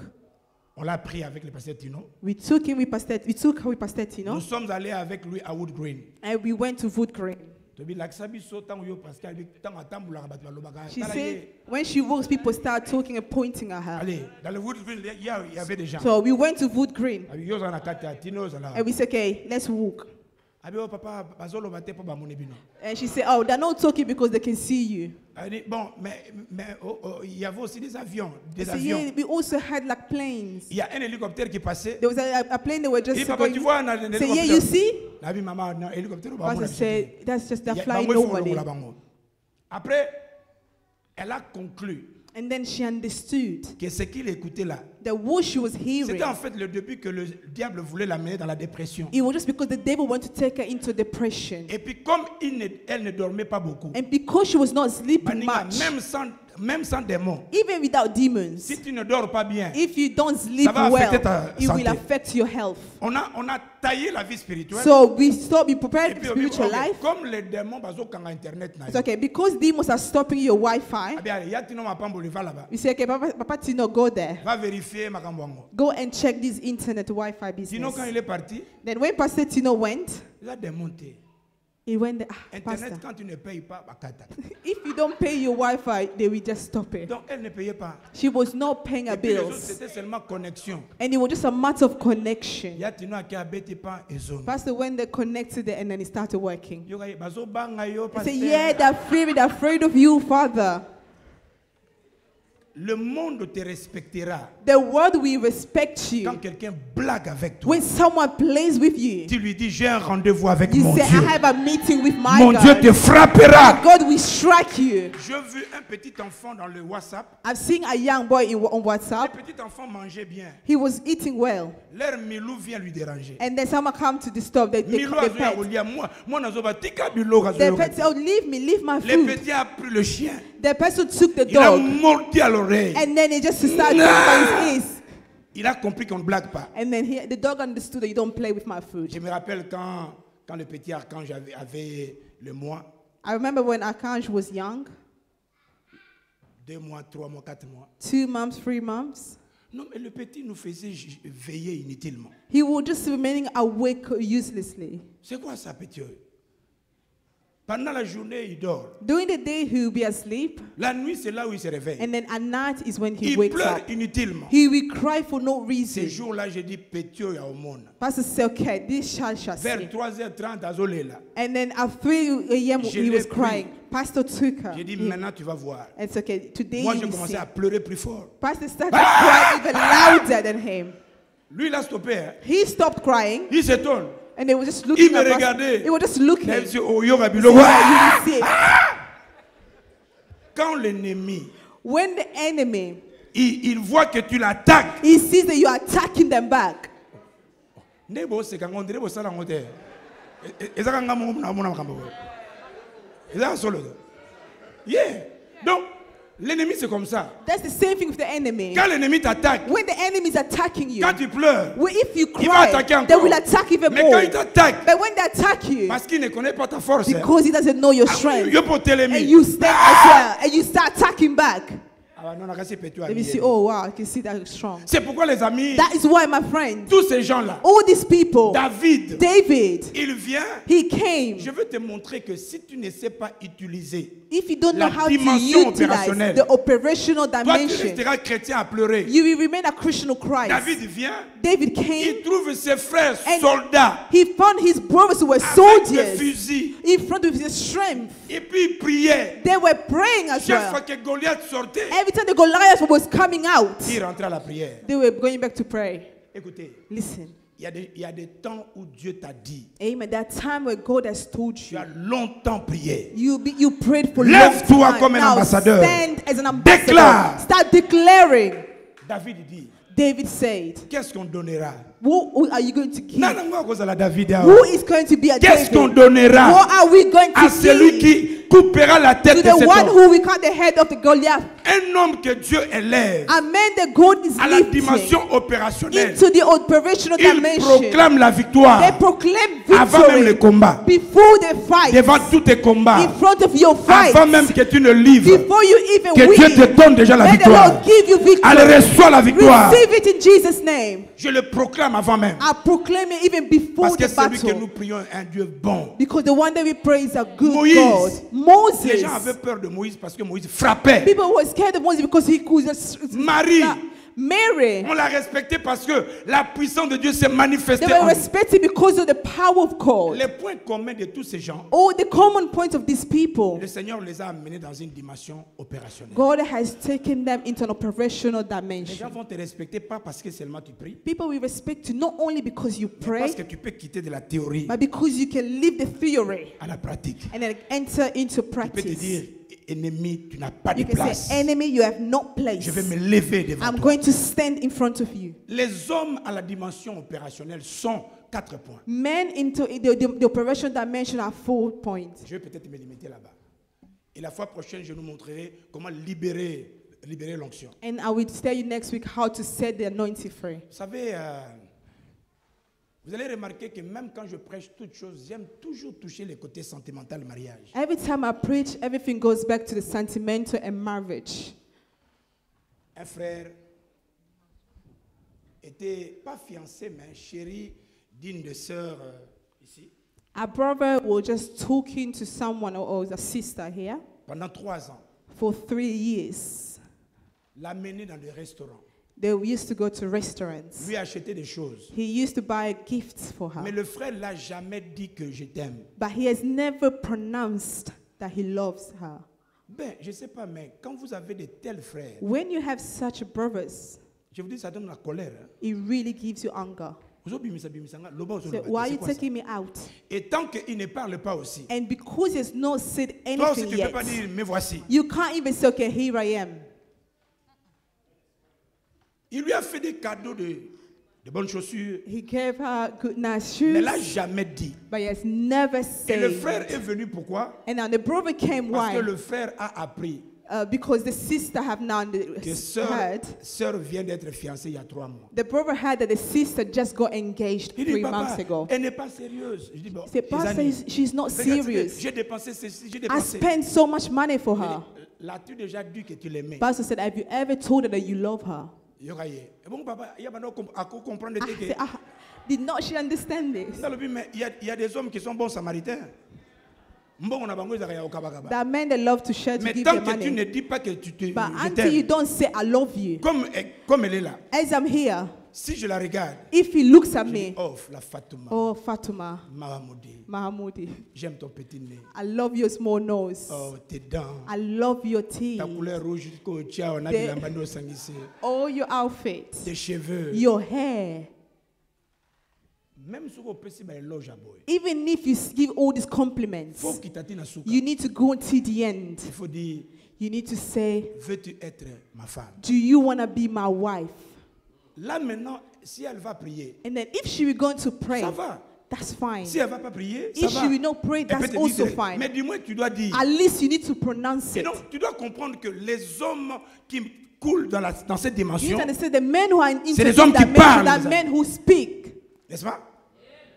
On l'a pris avec le pasteur Tino. We took her with Pastor Tino, Nous sommes allés avec lui à Wood Green. and we went to Wood Green. Tobi laksabi so tango yo Pascal bi tango atambula bato balobaka. She Tala said ye. when she walks, people start talking and pointing at her. Allez, dans le Wood Green, il y avait des gens. So we went to Wood Green, Abi yo zana kati ya Tino zala. and we said, okay, let's walk. Abi yo papa bazolo bate po ba moni bino. And she said, oh, they're not talking because they can see you. Abi bon, mais il y avait aussi des avions, des So avions. yeah, we also had like planes. Il y a un hélicoptère qui passait. There was a plane that were just Il dit papa tu going. vois un Say, yeah, you see? Abi maman un hélicoptère ba Pastor moni. said, that's just they're Ya- flying bango ifo normally. longola bango. Après, elle a conclu And then she understood que ce qu'il écoutait là The voice she was hearing, C'était en fait le début que le diable voulait l'amener dans la dépression. it was just because the devil wanted to take her into depression. Et puis comme elle ne dormait pas beaucoup, And because she was not sleeping Maninga, much, même sans démons, even without demons, si tu ne dors pas bien, if you don't sleep va well, affecter ta it will santé. affect your health. on a taillé la vie spirituelle. So we Et prepared puis, on dit, spiritual ok, life. comme les démons bazo kanga internet na It's yo. okay, because demons are stopping your Wi-Fi. Ah bien, yatino mapamboli va là-bas. You say, okay, Papa Tino, go there. Va vérifier makambo yango. Go and check this internet Wi-Fi Sinon business. quand il est parti, Then when Pastor Tino went, il a démonté. he went there. Internet Pastor, quand tu ne payes pas, bakata. if you don't pay your Wi-Fi, they will just stop it. Donc elle ne payait pas. She was not paying her Et puis les autres bills. c'était seulement connexion. And it was just a matter of connection. Yatino aki abeti pas ezone. Pastor went there, connected it, and then it started working. Yo kai bazo banga yo He said, pasteur. yeah, they're afraid of you, Father. Le monde te respectera The world will respect you. quand quelqu'un blague avec toi. When someone plays with you, Tu lui dis j'ai un rendez-vous avec you mon say, Dieu. I have a meeting with my Mon Dieu God. te frappera. God will strike you. J'ai vu un petit enfant dans le WhatsApp. I've seen a young boy on Le WhatsApp. petit enfant mangeait bien. He was eating well. Leur Milou vient lui déranger. And then someone come to disturb the Milou pet. azoya kolia moi nazoba tika biloko The azoya pet said, oh, leave my Le food. petit a pris le chien. The person took the Il a dog. mordu à l'oreille. And then he just started by his ears. Il a compris qu'on ne blague pas. And then the dog understood that you don't play with my food. Je me rappelle quand le petit archange avait le mois, I remember when Arkanj was young, 2 mois, 3 mois, 4 mois. 2 months, 3 months. Non, mais le petit nous faisait veiller inutilement. He was just remaining awake uselessly. C'est quoi ça, petit? Pendant la journée, il dort. During the day, he will be asleep. La nuit, c'est là où il se réveille. And then at night is when he Il wakes pleure up. inutilement. He will cry for no Ces reason. jours-là, j'ai dit, petit, il y a au monde. Pastor said, okay, this child shall Vers see. 3h30, Azolé là. And then at 3 a.m. Je he l'ai was pris. crying. Pastor took her. J'ai dit, in. maintenant, tu vas voir. And it's okay, today Moi, you j'ai will commencé see. à pleurer plus fort. Pastor started crying even louder than him. Lui, il a stoppé. Hein. He stopped crying. Il s'étonne. And they were just looking Il me at us. regardait. They were just looking. Même So si oh, yoga biloko. that you will see. Quand l'ennemi, When the enemy, il voit que tu l'attaques. he sees that you are attacking them back. Nebo c'est quand on dirait ça dans côté. Et ça quand on a mon cambo. Et ça solo. Yeah. Donc l'ennemi c'est comme ça. That's the same thing with the enemy. Quand l'ennemi t'attaque, When the enemy is attacking you, quand tu pleures, well, if you il va cry, attaquer they encore. will attack even Mais more. quand il t'attaque, But when they attack you, parce qu'il ne connaît pas ta force, hein. because he doesn't know your Ah, strength, il peut t'aimer. and you stand as well, and you start attacking back, Ah, non, non, c'est petit, then you see, oh wow, I can see that it's strong. c'est pourquoi les amis, That is why, my friend, tous ces gens-là, all these people, David, David, il vient. he came. Je veux te montrer que si tu ne sais pas utiliser, If you don't know La how to dimension utilize opérationnelle. the operational toi tu dimension, resteras chrétien à pleurer. you will remain a Christian of Christ. David vient, David came. il trouve ses frères And soldats He found his brothers who were avec des soldiers fusils. in front of his strength. Et puis il priait. They were praying as Chaque fois well. que Goliath sortait, Every time the Goliath was coming out, il rentrait à la prière. they were going back to pray. Écoutez, Listen, il y a des temps où Dieu t'a dit, amen. That time where God has told tu you, as longtemps prié. you prayed for long Lève-toi time. comme un Now ambassadeur. stand as an ambassador. Déclare. Start declaring. David dit, David said, qu'est-ce qu'on donnera? "Who are you going to give? Non, non, moi, à cause de la David. Who is going to be a Qu'est-ce qu'on David? donnera What are we going à to celui give qui coupera la tête to de the cet one homme? who will cut the head of the Goliath? Un homme que Dieu élève A man that God is à la lifting dimension opérationnelle. into the operational Il dimension. proclame la victoire They proclaim avant même le victory combat, before they fight, devant tous tes combats, in front of your fight, avant même que tu ne livres. before you even Que Dieu te win. donne déjà la Let the victoire. Lord give you victory. Allez, reçois la victoire. Receive it in Jesus' name. Je le proclame avant même. I proclaim it even before Parce que the celui que nous battle. prions est un Dieu bon. Because the one that we pray is a good Moïse. God. Les Moses. gens avaient peur de Moïse parce que Moïse frappait. People were scared of Moses because he could just... Marie. Mary. On l'a respecté parce que la puissance de Dieu s'est manifestée They en were lui. respected because of the power of God. Les points communs de tous ces gens, Oh, the common point of these people, le Seigneur les a amenés dans une dimension opérationnelle. God has taken them into an operational Les gens dimension. vont te respecter pas parce que seulement tu pries, People will respect you not only because you mais parce que pray, tu peux quitter de la théorie but because you can live the theory à la pratique. and then enter into Tu peux te dire, practice. ennemi, tu n'as pas de You can place. say, enemy, you have no place. Je vais me lever devant I'm toi. going to stand in front of you. Les hommes à la dimension opérationnelle sont 4 points. Men into the operational dimension are 4 points. Je vais peut-être me limiter là-bas. Et la fois prochaine, je nous montrerai comment libérer l'onction. And I will tell you next week how to set the anointing free. Vous savez, vous allez remarquer que même quand je prêche toutes choses, j'aime toujours toucher les côtés sentimentaux du mariage. Every time I preach, everything goes back to the sentimental and marriage. Un frère était pas fiancé, mais chéri d'une des sœurs ici Our brother was just talking to someone or a sister here pendant 3 ans. for 3 years. L'a mené dans des restaurants. They used to go to restaurants. Lui acheter des choses. He used to buy gifts for her. Mais le frère l'a jamais dit que je t'aime. But he has never pronounced that he loves her. Ben, je sais pas, mais quand vous avez de tels frères, When you have such brothers, je vous dis, ça donne la colère. Hein. it really gives you anger. Vous obimisa, bimisanga, loba ozo So loba, why are c'est you quoi ça? taking me out? Et tant qu'il ne parle pas aussi, And because he has not said toi aussi anything tu ne peux pas yet, dire, me voici. you can't even say, okay, here I am. Il lui a fait des cadeaux de bonnes chaussures, He gave her good nice mais shoes, l'a jamais dit. but he has never Et le said. frère est venu pourquoi? And now the brother came, Parce que why? le frère a appris Because the sister have now que heard. sœur vient d'être fiancée il y a 3 mois. The brother heard that the sister just got engaged Il dit, 3 months papa, ago. elle n'est pas sérieuse. Je dis, bon, The pastor Isani, says she's not regarde, serious. j'ai dépensé ceci, j'ai I dépensé. spent so much money for her. L'as-tu déjà dit que tu l'aimais? Pastor said, have you ever told her that you love her? Yoraye. Et bon, papa, il y a maintenant à comprendre I que said, did not she understand this? dans le but, mais il y a des hommes qui sont bons samaritains. Mbongo na bango ezaka ya okabakaba. That men that love to share to Mais give tant their que tu ne money. dis pas que je But until you t'aime, don't say I love you, comme elle est là, as I'm here, si je la regarde, if he looks at je dis, me, oh, la Fatouma, oh Fatuma, Mahamoudi, Mahamoudi, j'aime ton petit nez, I love your small nose. oh, tes dents, I love your teeth. ta couleur rouge jusqu'au tia, on a Des- dit lambano sangisi, All your outfits, tes cheveux, your hair. même si on peut s'y mettre éloge à boy, Even if you give all these compliments, faut qu'il t'attire à souka. you need to go until the end. Il faut dire, You need to say, veux-tu être ma femme? do you want to be my wife? Là maintenant, si elle va prier, And then if she will going to pray, ça va. that's fine. Si elle va pas prier, ça If va. she will not pray, Elle peut that's te dire, also fine. mais du moins tu dois dire. At least you need to pronounce Et it. donc, tu dois comprendre que les hommes qui coulent dans cette You dimension, need to understand the men who are in C'est les this hommes qui dimension, parlent, that les men who speak. n'est-ce pas?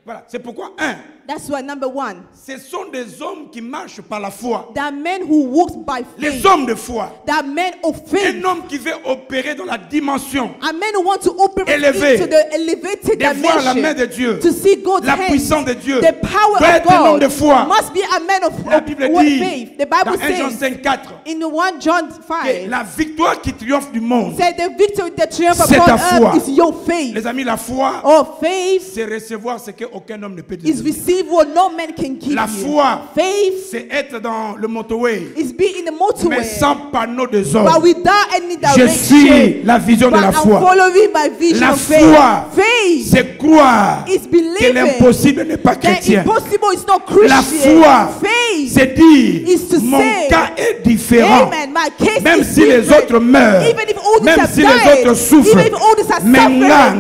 Voilà, c'est pourquoi, That's why number one, ce sont des hommes qui marchent par la foi. that men who walks by Les faith, hommes de foi. that men of faith, Un homme qui veut opérer dans la dimension a men who want to operate Élevé. into the elevated de voir la main de dimension, Dieu, to see God's la hand, puissance de Dieu, the power doit of être un homme God, de foi. must be a man of La Bible dit faith. The dans Bible 1 Jean says 5:4 in 1 John que 5, la victoire qui triomphe du monde, said the victory, the triumph C'est upon ta foi. earth is your faith. les amis, la foi, Or faith c'est recevoir ce qu'aucun homme ne peut te is donner. receive what no man can give La you. foi, Faith c'est être dans le motorway, is be in the mais motorway, sans panneau de but zone. without any Je direction. suis la vision de But la I'm foi. following my vision La of faith. foi, Faith c'est croire is que believing l'impossible n'est pas that chrétien. impossible is not La Christian. foi, Faith c'est dire, is to mon say, cas est différent. Amen. My case Même is si les different. autres meurent, Even if all même have si died, les autres souffrent, even if all this are mais suffering, moi,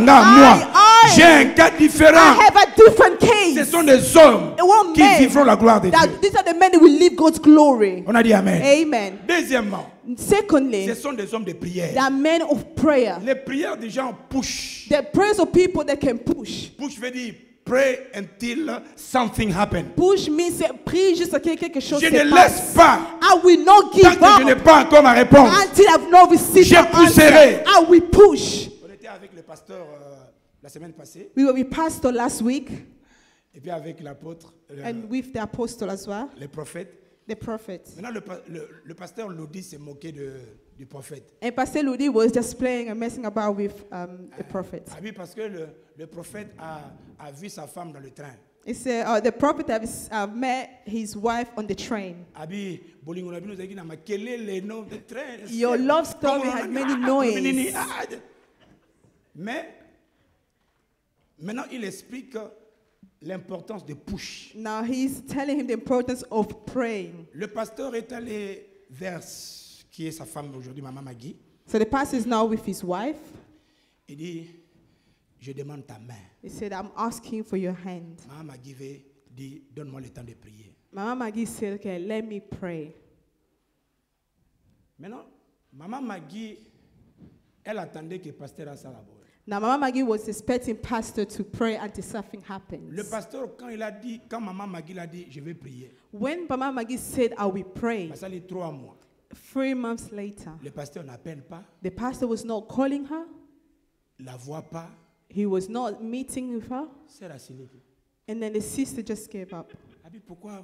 j'ai I un cas différent. have a different case. Ce sont des hommes One qui man vivront la gloire de that Dieu. these are the men who will live God's glory. On a dit Amen. Amen. Deuxièmement, Secondly, ce sont des hommes de prière. they are men of prayer. Les prières des gens push. The prayers of people that can push. Push veut dire pray until something happens. Push means prie jusqu'à ce que quelque chose Je se ne laisse passe. pas I will not give tant que je n'ai up pas encore ma réponse. until I've not received Je the pousserai. answer. I will push. On était avec le pasteur la semaine passée We were with pastor last week et puis avec l'apôtre, and with the apostle as well, le prophète. the prophet. Maintenant, le pasteur Lodi s'est moqué du prophète. And Pastor Ludi was just playing and messing about with the prophet. Ah oui, parce que le prophète a vu sa femme dans le train. He said the prophet has met his wife on the train. Abi, bolingo na bino zaki na makelele no the train. Your love story had many noise. Mais maintenant il explique l'importance de push. Now he's telling him the importance of praying. Le pasteur est allé vers qui est sa femme aujourd'hui, Maman Maggie. So the pastor is now with his wife. Il dit, je demande ta main. He said, I'm asking for your hand. Maman Maggie dit, donne-moi le temps de prier. Mama Maggie said, okay, let me pray. Maintenant, Maman Maggie, elle attendait que le pasteur a ça là-bas. Now, Mama Maggie was expecting pastor to pray until something happens. Le pasteur, quand Maman Maggie l'a dit, je vais prier. When Mama Maggie said, I will pray, Ça fait 3 mois. 3 months later, Le pasteur n'appelle pas, the pastor was not calling her. la voit pas. He was not meeting with her. C'est la signe. And then the sister just gave up. Pourquoi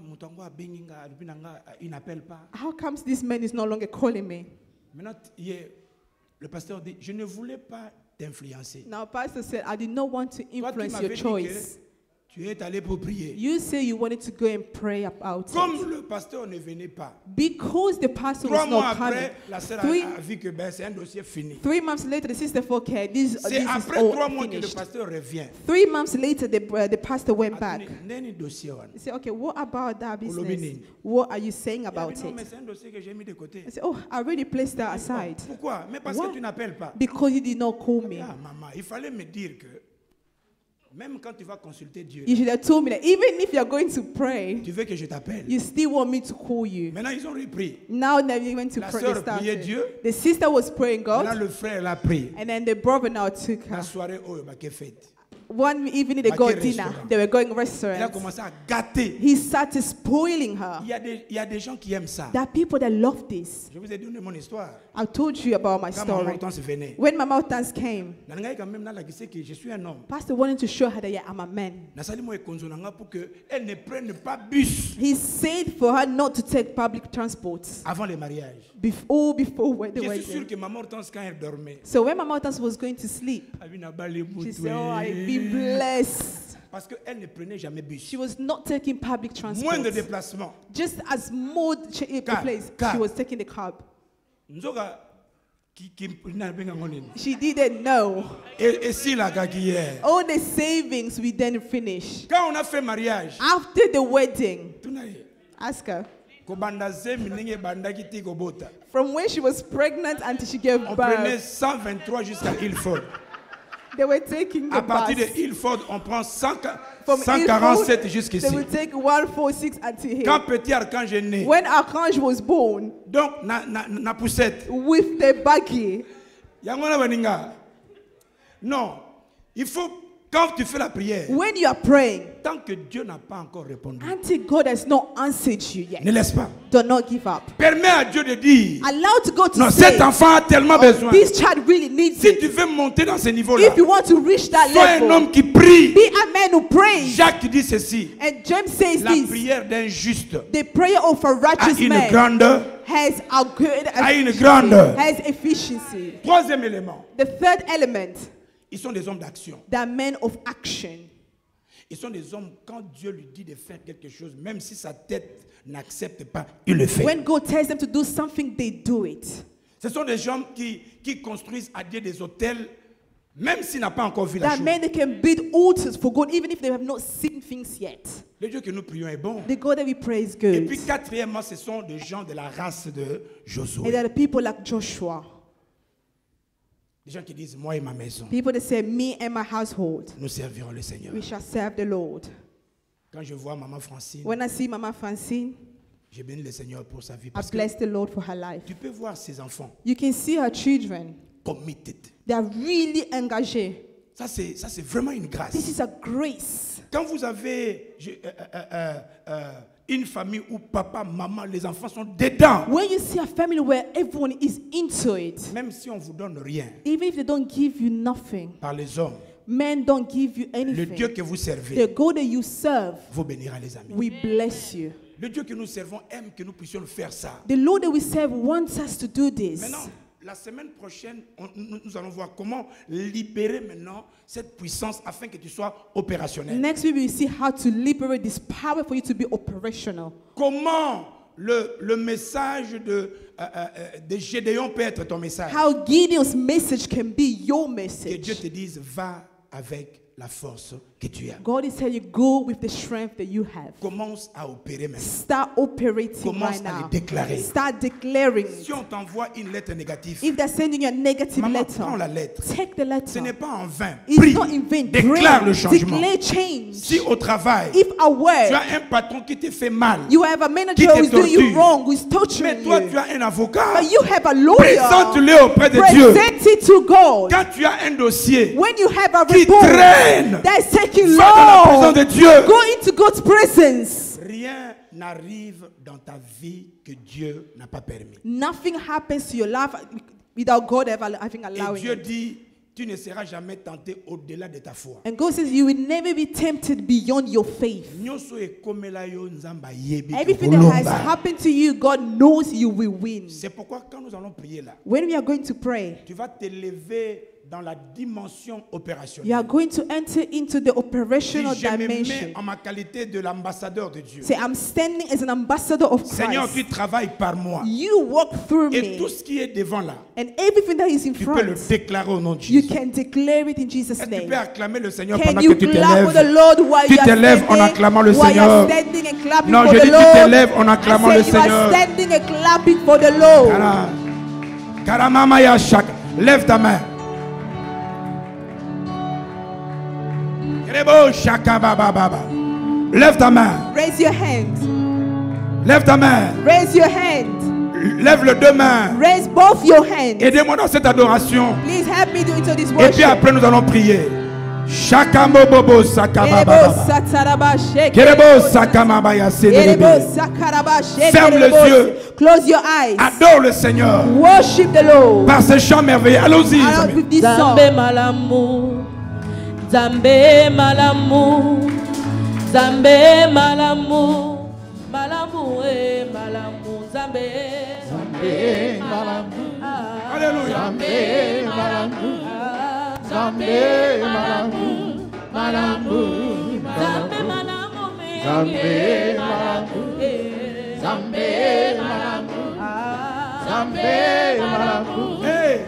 il n'appelle pas? How comes this man is no longer calling me? Maintenant, hier, le pasteur dit, je ne voulais pas t'influencer. Now, pastor said, I did not want to Toi, tu influence m'avais your dit que choice. tu es allé pour prier. You say you wanted to go and pray about it. Comme le pasteur ne venait pas, Because the pastor 3 was mois not coming. après, la sœur Three- a vu que c'est un dossier fini. 3 months later, the sister thought, okay, this C'est is après all 3 mois que le finished. pasteur revient. 3 months later, the pastor went back. Neni dossier wana. He said, okay, what about that business? Olobini. What are you saying Il a about dit, non, mais it? c'est un dossier que j'ai mis de côté. I said, oh, I already placed that aside. Pourquoi? Mais parce Why? que tu n'appelles pas. Because you did not call me. Ah, maman, il fallait me dire que même quand tu vas consulter Dieu, You should have told me that even if you're going to pray, tu veux que je t'appelle. you still want me to call you. Maintenant, ils ont repris. Now that we went to La pray, sœur they started. priait Dieu. The sister was praying Maintenant, God, le frère l'a pris. and then the brother now took La her. soirée, oh, il m'a faite. One evening they Bah, got quel dinner. restaurant? They were going Il a restaurants. commencé à gâter. He started spoiling her. Il y a des gens qui aiment ça. There are people that love this. Je vous ai donné mon histoire. I told you about my Quand Maman story. Hortense venait, When Mama Hortense came, nangai quand même là, qui que je suis un homme. Pastor wanted to show her that yeah, I'm a man. Nasali mo ekonzo nanga pour que elle ne prenne pas bus He said for her not to take public transport avant le mariage. before the Je suis sûr wedding. que Maman Hortense quand elle dormait, So when Mama Hortense was going to sleep, elle n'a pas les she said, "Oh, I've been blessed." parce qu'elle ne prenait jamais bus. She was not taking public Moins transport. de déplacements. Just as more Car- place, car- she was taking the cab. Nzoka qui na benga ngonini. She didn't know. Et si la kaki hier. All the savings we then finished. Quand on a fait mariage, After the wedding, tunaye ask her. ko banda zemi ndenge bandaki ti ko bota. From when she was pregnant until she gave On prenait birth, 123 jusqu'à Ilford. they were taking the À partir bus. de Ilford, on prend From 147 Ilford, jusqu'ici. they would take 146 until here. Quand petit archange est né, When Archange was born, donc na poussette. with the buggy, Yango na baninga. Non, il faut quand tu fais la prière, when you are praying, tant que Dieu n'a pas encore répondu, until God has not answered you ne yet, laisse pas. do not give up. Permets à Dieu de dire, Allow to God to non, say, cet enfant a tellement besoin. this child really needs Si tu it. veux monter dans ce niveau-là, If you want to reach that sois un level, homme qui prie. be a man who prays. Jacques dit ceci, And James says la this, prière d'un juste the prayer of a a righteous une man grande. has a good A une efficiency. grande. Has efficiency. Troisième élément, The third element, ils sont des hommes d'action. they are men of action. Ils sont des hommes, quand Dieu lui dit de faire quelque chose, même si sa tête n'accepte pas, il le fait. When God tells them to do something, they do it. Ce sont des gens qui construisent à Dieu des hôtels, même s'il n'a pas encore vu la There are chose. men that can build altars for God even if they have not seen things yet. Le Dieu que nous prions est bon. The God that we pray is Et good. puis quatrièmement, ce sont des gens de la race de And Josué. there are people like Joshua. Des gens qui disent, moi et ma maison, People that say, me and my household, nous servirons le Seigneur. we shall serve the Lord. Quand je vois Maman Francine, When I see Mama Francine, je bénis le Seigneur pour sa vie. I Parce que bless the Lord for her life. tu peux voir ces enfants You can see her children. committed. They are really engaged. Ça, c'est vraiment une This grâce. is a grace. Quand vous avez une famille où papa, maman, les enfants sont dedans, When you see a family where everyone is into it, même si on ne vous donne rien even if they don't give you nothing, par les hommes, men don't give you le Dieu anything, que vous servez the God that you serve, vous bénira, les amis. we bless you. Le Dieu que nous servons aime que nous puissions faire ça. The Lord that we serve wants us to do this. Maintenant, la semaine prochaine, nous allons voir comment libérer maintenant cette puissance afin que tu sois opérationnel. Next week, we will see how to liberate this power for you to be operational. Comment le message de Gédéon peut être ton message. How Gideon's message can be your Que Dieu message. te dise, va avec la force que tu as. God is telling you, go with the strength that you have. Commence à opérer maintenant. Start operating Commence right à now. le déclarer. Start declaring. Si on t'envoie une lettre négative, If they're sending you a negative maman, letter, prends la lettre. take the letter. Ce n'est pas en vain. It's Prie. not in vain. Déclare Pray. le changement. Declare change. Si au travail, If at tu work as un patron qui te fait mal, you have a qui manager te who's doing you torture, wrong, who's mais torturing toi you, tu as un avocat, but you have a lawyer, présente-le auprès de Dieu. present it to God. Quand tu as un dossier When you have a qui report traîne, that's taking va dans la présence long, de Dieu. go into God's presence. Rien n'arrive dans ta vie que Dieu n'a pas permis. Nothing happens to your life without God ever having Et allowing Dieu it. dit, tu ne seras jamais tenté au-delà de ta foi. And God says you will never be tempted beyond your faith. Nyonso ekomela yo nzamba yebi Everything that has kolomba. happened to you, God knows you will win. C'est pourquoi quand nous allons prier là, When we are going to pray, tu vas t'élever dans la dimension you opérationnelle. are going to enter into the operational Je me mets dimension. en ma qualité de l'ambassadeur de Dieu. Say, I'm standing as an ambassador of Seigneur, tu Christ. travailles par moi. You walk through Et tout me. ce qui est devant là, And everything that is in tu peux le front, déclarer au nom de you Jésus. can declare it in Jesus' Est-ce que tu name. peux acclamer le Seigneur Can pendant you que tu clap for the t'élèves? Lord while Tu you are t'élèves en standing? acclamant le While you Seigneur. are standing and clapping Non, for je the dis tu Lord. t'élèves en acclamant I le say you are Seigneur. standing and clapping for the Lord. Kara. Karamamaya shaka. Lève ta main. Kerebo shaka baba baba. Lève ta main. Raise your hand. Lève ta main. Raise your hand. Lève les deux mains. Raise both your hands. Aidez-moi dans cette adoration. Please help me do into this Et worship. puis après nous allons prier. Shaka bobo saka baba Kerebo baba. sataraba shake. Kerebo saka mabaya Kerebo sedebe. sakaraba shake. Ferme les Kerebo. yeux. Close your eyes. Adore le Seigneur. Worship the Lord. Par ces chants merveilleux. Allons-y. les Out amis. with this song. Zambe malamu, Zambe malamu, Zambe malamu, malamu malamu, Zambe, Zambe malamu, Alléluia. Zambe malamu, Zambe malamu, malamu, Zambe malamu, Zambe malamu, Zambe malamu, Zambe malamu. Hey.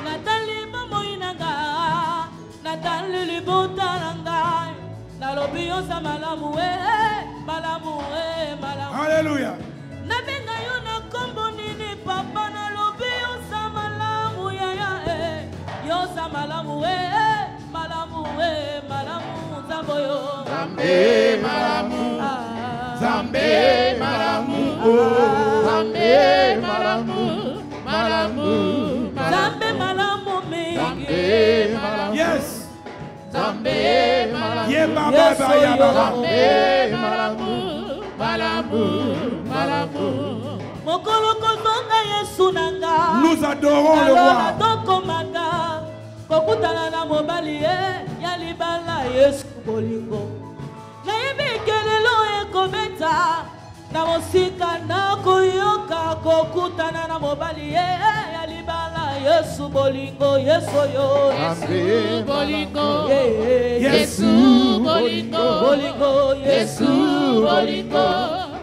Natali mamoinanga, Natali libutaranga, Nalobi yosa malamu malamu malamu. Alléluia. Nabenga yo na kombo nini papa, Nalobi yosa malamu ya yosa malamu malamu malamu zamboyo. Zambe malamu, Zambe malamu, Zambe malamu, malamu, Zambe malamu mingi. Zambe malamu, Yes. Zambe malamu, Ye baba Yes, baba ya oh, baba. Zambe malamu, malamu, malamu. Mokolo kozonga Yesu nanga. Nous adorons le Alors roi. tokomaka kokutana na mobali ya libala Yesu bolingo. Nayebi kelelo ekobeta na mosika na koyoka kokutana na mobali ya libala Yesu bolingo. Yesu yo Zambe bolingo. Yes. Yesu bolingo. Bolingo Yesu bolingo.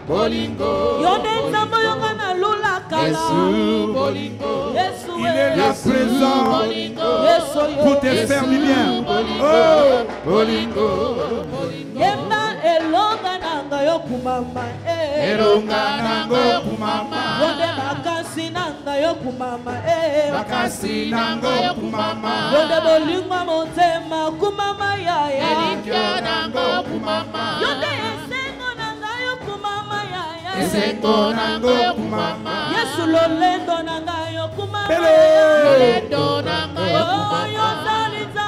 Bolingo, Yonde nzambo yonga na lula kala. Yesu bolingo, Yesu Il est là présent Yesu pour te faire du bien. Oh. bolingo, Yemba elonga nanga yo kumama. Elonga nango kumama, Yonde makasi nanga yo kumama. Makasi nango kumama, Yonde bolingwa motema kumama ya. Elikya nango kumama, Yonde esengo nanga yo kumama ya. Esengo nango kumama, Yesu lolendo nanga yo kumama. Lolendo nango Oh kumama, yo zaliza.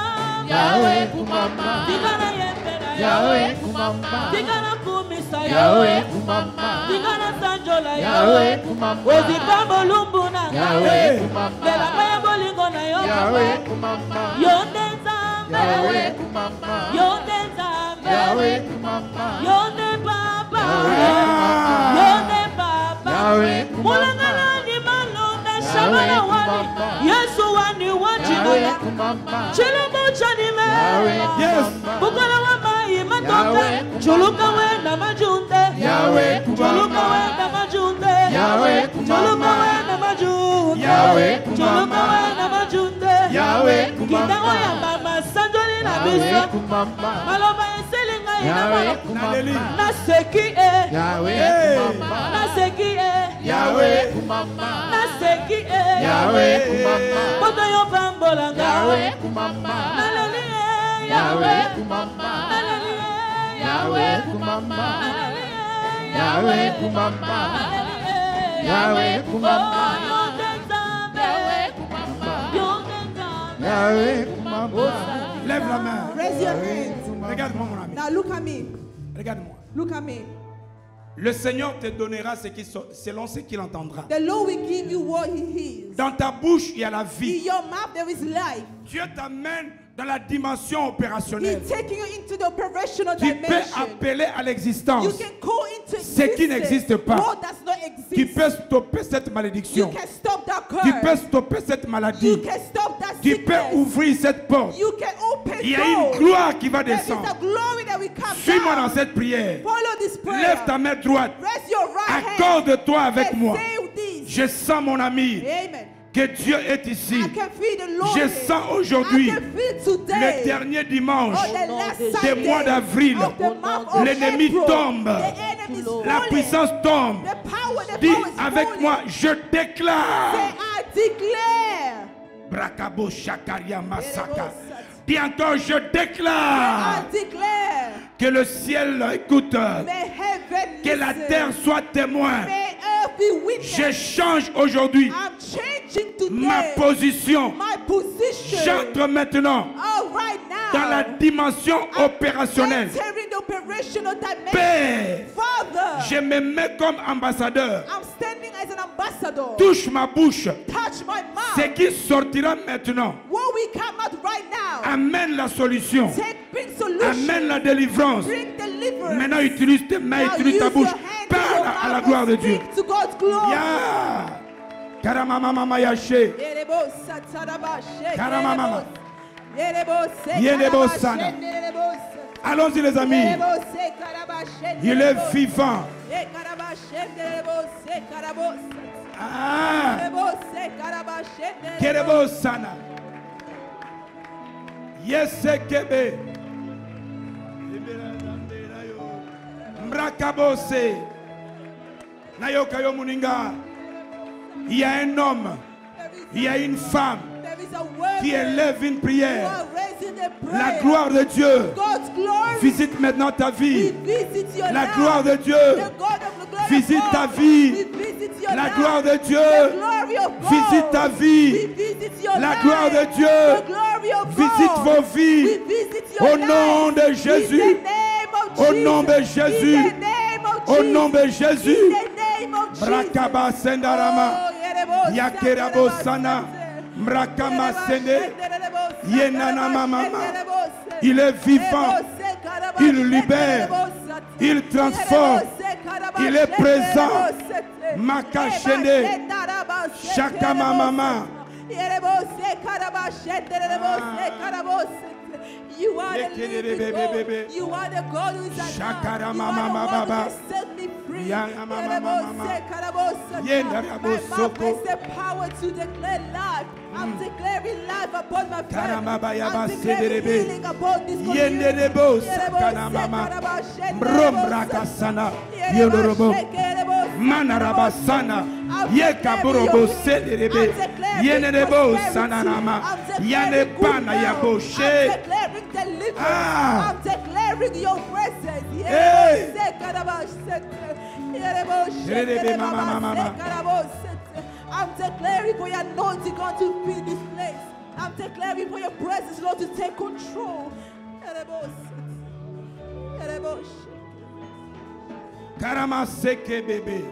Yahweh kumama, Tingana yembera Yahweh kumama, Tingana kumisa Yahweh kumama, Tingana sanjola Yahweh kumama, Ozika bolumbu na Yahweh kumama, Lela maya bolingo na yo Yahweh kumama, Yonde nzambe Yahweh kumama, Yonde nzambe Yahweh kumama, Yonde baba Ah. Yonde baba Yahweh kumama, Mulangala ni malonda shabana wani Yesu wani wajibula Yahweh kumama, Chilumbu chanime Yes. Bukala wa mai matoke Chuluka we na majunde Yahweh Chuluka we kumama, na majunde Yahweh Chuluka we kumama, na majunde Yahweh Chuluka kumama, we na majunde Yahweh Yahweh Kitango kumamba. ya mama sanjoli na Yahweh biso. kumamba. Maloba eselinga Yahweh ina kumamba. na seki e. Yahweh kumamba. Na seki e. Yahweh kumamba. Na seki e. Yahweh kumamba. Poto yo pambola nga. Yahweh kumamba. Naleli e. Yahweh kumamba. Naleli e. Yahweh kumamba. Naleli e. Yahweh kumamba. Yahweh kumamba. Yahweh kumamba. Lève la main. Raise your hands. Regarde-moi, mon ami. Now look at me. Regarde-moi. Look at me. Le Seigneur te donnera selon ce qu'il entendra. The Lord will give you what He hears. Dans ta bouche, il y a la In vie. your mouth there is life. Dieu t'amène dans la dimension He's opérationnelle. taking you into the operational Tu peux dimension. appeler à l'existence You can call into ce qui existence n'existe pas. what does not qui exist. peut stopper cette You malédiction, can stop that qui curse. peut stopper cette You maladie, can stop that qui peut sickness. ouvrir cette porte. You can open Il y a une doors. gloire qui va There is descendre. a glory that will come Suis-moi dans down. cette prière. Follow this prayer. Lève ta main droite. Raise your right hand. Accorde-toi avec and moi. say this. Je sens, mon ami, Amen. que Dieu est ici. I can feel the Lord. Je sens aujourd'hui I can feel today. le dernier dimanche On the last des Sunday mois d'avril. of the month of L'ennemi April. tombe. The enemy is La falling. puissance tombe. The power Dis is avec falling. moi, je Say, déclare. I declare. Brakabo Shakaria Masaka. Dis encore, je déclare I declare. que le ciel écoute, May heaven que la listen. terre soit témoin. May earth be witness. Je change aujourd'hui I'm changing today. ma position. My position. J'entre maintenant Oh, right now. dans la dimension opérationnelle. Entering the operational dimension. Père, Father. je me mets comme ambassadeur. I'm standing as an ambassador. Touche ma bouche. Touch my mouth. Ce qui sortira maintenant What we come out right now. amène la solution. Bring solution. Amène la délivrance. Bring deliverance. Maintenant, utilise tes mains, Now utilise ta use bouche. your hand, Parle your à la mouth gloire and de Dieu. speak to God's glory. Ya. Karamama yaché. Karamama. Yedebo sana. Allons-y les amis. Il est vivant. Ah. Kerebo sana. Yesekebe. Mbrakabose. Nayoka yo muninga. Il y a un homme, il y a une femme qui élève une prière. La gloire de Dieu visite maintenant ta vie. La gloire de Dieu visite ta vie. La gloire de Dieu visite ta vie. La gloire de Dieu visite vos vies. Au nom de Jésus. Au nom de Jésus. Au nom de Jésus. Brakaba sendarama. Yakerabo sana. Mrakama sende. Yenana mama. Il est vivant. Il libère. Il transforme. Il est présent. Makashende. Shakama mama. You are the living God. You are the God who is alive. You are the one who has set me free. My mouth has the power to declare life. I'm declaring life upon my family. I'm declaring healing upon this community. Bromrakasana. Yodorobo. Manarabasana. Yekaburobo Selerebe. Yenerebo Sananama. Yanepana Yaboshe. I'm declaring your presence. Hey. I'm declaring for your anointing, God, to be in this place. I'm declaring for your presence, Lord, to take control. Karamaseke bébé.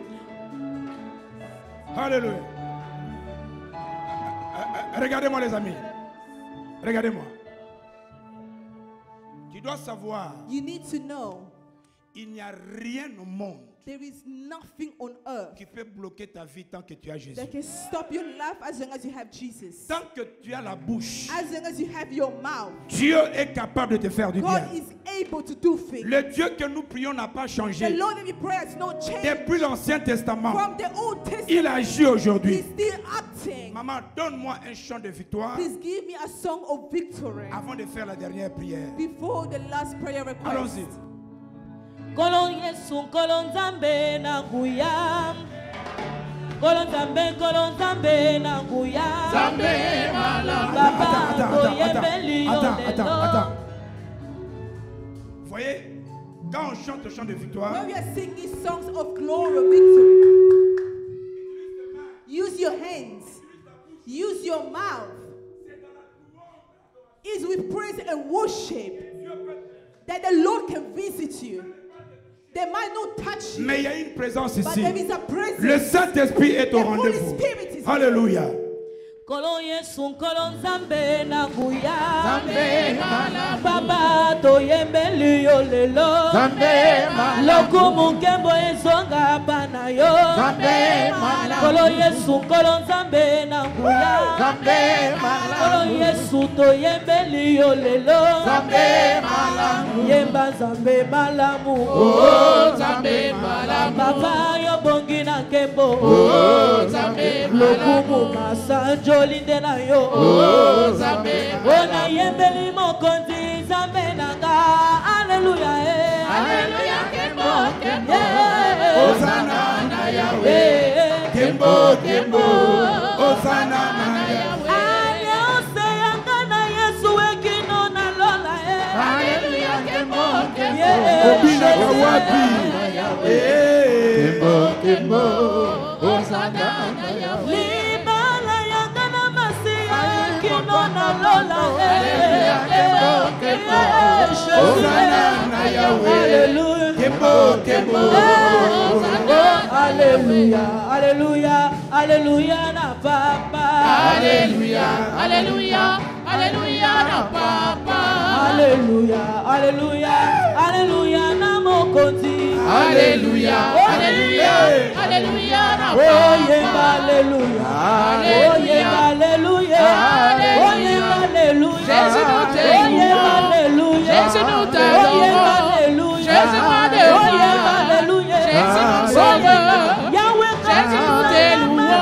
Alléluia. Regardez-moi les amis. Regardez-moi. Tu dois savoir You need to know Il n'y a rien au monde There is nothing on earth qui peut bloquer ta vie tant que tu as Jésus. that can stop your life as long as you have Jesus. Tant que tu as la bouche, As long as you have your mouth, Dieu est capable de te faire du bien. God is able to do things. Le Dieu que nous prions n'a pas The changé. Lord that we pray has not changed. Depuis l'Ancien Testament, From the Old il Testament, agit aujourd'hui. He's still acting. Maman, donne-moi un chant de victoire Please give me a song of victory avant de faire la dernière prière. before the last prayer request. Allons-y. Kolon Yesu, kolon Zambe na nguya. Kolon Zambe na nguya. Zambe malama. Baba, Attends. Vous voyez, quand on chante le chant de victoire, When we are singing songs of glory, of victory, use your hands, use your mouth. It's with praise and worship that the Lord can visit you. They might not touch you, mais il y a une présence but ici. there is a presence. Le Saint-Esprit est au The Holy rendez-vous. Spirit is Alléluia. Kolon Yesu, kolon Zambe na nguya. Zambe malama. Baba, toyembeli yo lelo. Zambe malama. Lokumu kembo ezonga bana yo. Zambe malama. Kolon Yesu, kolon Zambe na nguya. Zambe malama. Kolon Yesu, toyembeli yo lelo. Zambe malamu. Yemba Zambe malamu. Oh, Zambe malamu. Baba yo bongi na kembo. Oh, Zambe Lokumu masanjo linde na yo. Oh, Zambe Ona yembeli mokonzi Zambe nanga. Alleluia. Alleluia, kembo, kembo. Hosanna na Yahweh. Kembo, kembo. Hosanna na Yahweh. Ale ose yanga na Yesu ekino na lola. Alleluia, kembo, kembo. Obina kawapi. Kembo, kembo. Hosanna na Yahweh. Libala yanga na masiya ekino na lola. Hosanna na Yahweh. Alléluia. Kembo, kembo. Alléluia, alléluia, alléluia na papa. Alléluia, alléluia, alléluia na papa. Alléluia, alléluia, alléluia na mokonzi. Alléluia, alléluia, alléluia na Oh yeah, papa. alléluia. Alléluia. Oh yeah, alléluia. Alléluia. Oh yeah, alléluia. Jésus nous Oh yeah, t'aimons. alléluia. Jésus nous Oh t'adorons. yeah, alléluia. Jésus nous Oh adorons. yeah, alléluia. Jésus nous sauveur. Yahweh, Jésus nous t'élouons.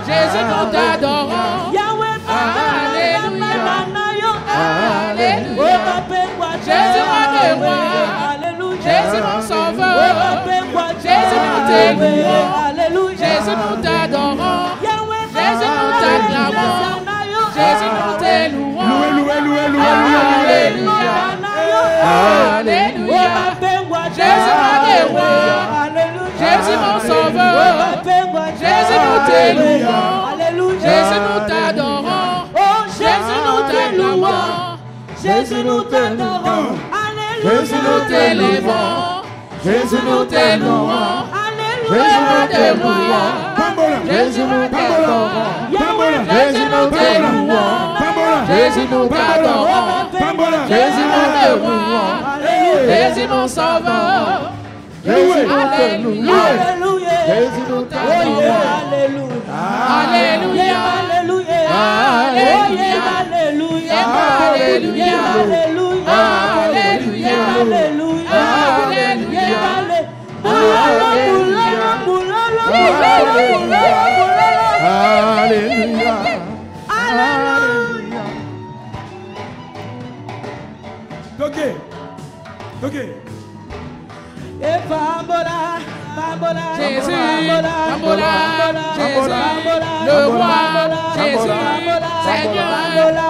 Jésus nous t'adorons. Yahweh, Alléluia. Alléluia. Jésus mon roi. Alléluia. Jésus mon sauveur. Jésus nous t'élouons. Alléluia. Jésus nous t'adorons. Yahweh, Jésus nous t'acclamons. Jésus nous t'élouons. Louez. Alléluia. Jésus mon roi. Jésus mon sauveur. Jésus nous t'élouons. Jésus nous t'adorons. Jésus nous t'acclamons. Jésus nous t'adorons. Alléluia. Jésus nous t'élevons. Jésus nous t'élouons. Jésus nous t'élouons. Jésus nous t'adorons. Jésus nous t'élouons. Jésus nous t'adorons. Jésus nous t'élouons. Jésus mon sauveur. Alléluia. Jésus nous t'adorons. Alléluia. Ok. Jésus, Bambola, Jésus, le roi, Jésus, Seigneur,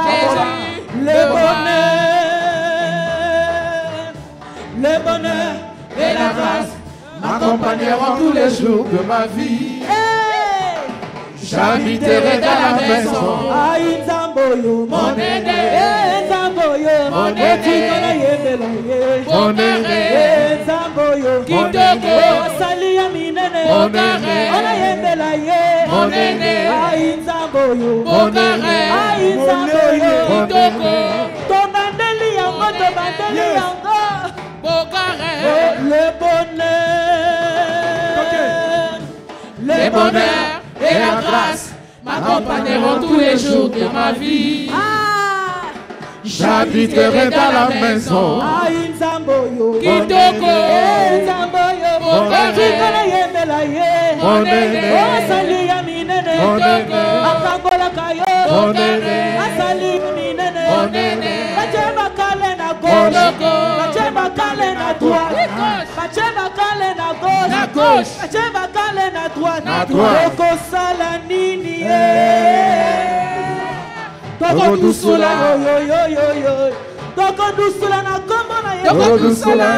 Jésus, le bonheur et la grâce m'accompagneront tous les jours de ma vie. J'habiterai dans la maison, mon aîné, mon aîné, mon aîné, Kitoko, mon aîné, mon aîné, Kitoko, Bokare, et bonheur et la grâce m'accompagneront tous les jours de ma vie. J'habiterai dans la maison Kitoko, Toko dusula yo yo yo yo. Toko dusula na kombo na yo. Toko dusula.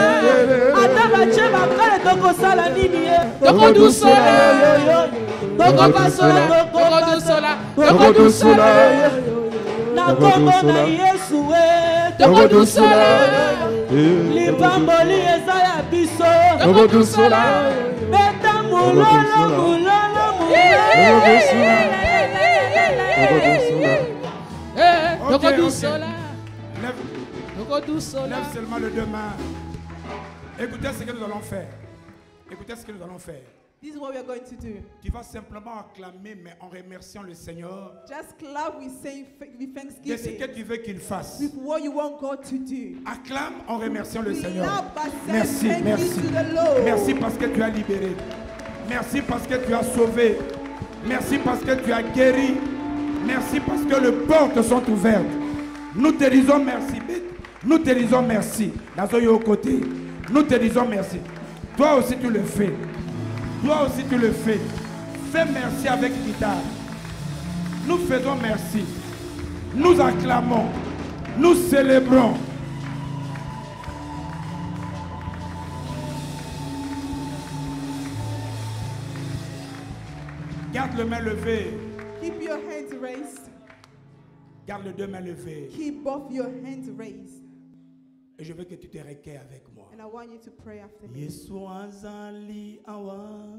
Ataba cheba kale toko sala nini ye. Toko dusula yo yo. Toko basula Toko dusula. Toko dusula. Na kombo na Yesu we. Toko dusula. Lipamboli eza ya biso. Toko dusula. Beta mulolo mulolo mulolo. Lève seulement les deux mains. Écoutez ce que nous allons faire. Écoutez ce que nous allons faire. This is what we are going to do. Tu vas simplement acclamer, mais en remerciant le Seigneur. Just clap with De ce thanksgiving. que tu veux qu'il fasse. With what you want God to do. Acclame en remerciant le Seigneur. Clap by saying Merci, thank merci. you to the Lord. Merci parce que tu as libéré. Merci parce que tu as sauvé. Merci parce que tu as guéri. Merci parce que les portes sont ouvertes. Nous te disons merci. Nous te disons merci. Nazoyo au côté. Nous te disons merci. Toi aussi tu le fais. Toi aussi tu le fais. Fais merci avec guitare. Nous faisons merci. Nous acclamons. Nous célébrons. Garde les mains levées. Keep your hands raised. Garde les deux mains levées. Keep both your hands raised. Et je veux que tu te recueilles avec moi. And I want you to pray after me. Yesu azali awa.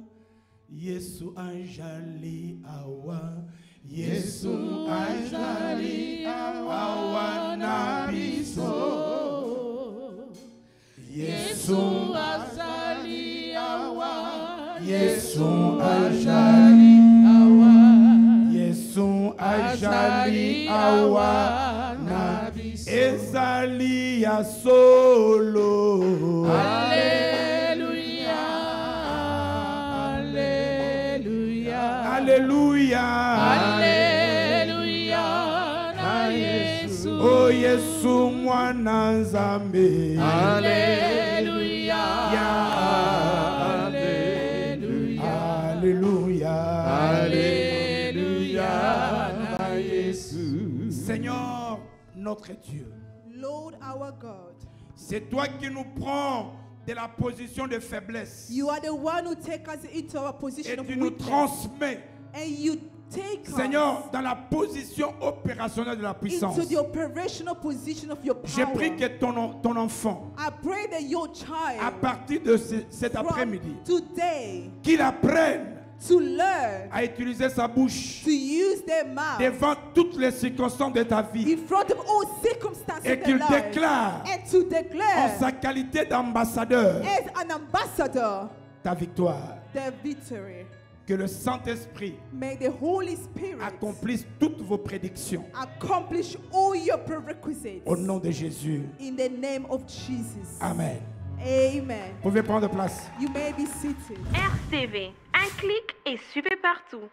Yesu anjali awa. Yesu anjali awa na biso. Yesu azali awa. Yesu anjali awa. Yesu anjali awa na biso. Ezali ya solo. Alléluia. Alléluia. Alléluia. Alléluia. Na Yesu. Oh Yesu mwana Nzambe. Alléluia. Alléluia. Alléluia. Alléluia. Na Yesu. Seigneur, notre Dieu, Lord our God, c'est toi qui nous prends de la position de faiblesse you are the one who take us into our et position of tu nous weakness. transmets, And you take Seigneur, us dans la position opérationnelle de la puissance. into the operational position of your J'ai power. pris que ton enfant, I pray that your à child partir de cet from après-midi, today qu'il apprenne to learn à utiliser sa bouche to use their mouth devant toutes les circonstances de ta vie in front of all circumstances et of their qu'il life, déclare and to en declare sa qualité d'ambassadeur as an ambassador ta victoire. their victory. Que le Saint-Esprit May the Holy Spirit accomplisse toutes vos prédictions accomplish all your prerequisites au nom de Jésus. in the name of Jesus. Amen. Amen. Vous pouvez prendre place. You may be seated. RCV, un clic et suivez partout.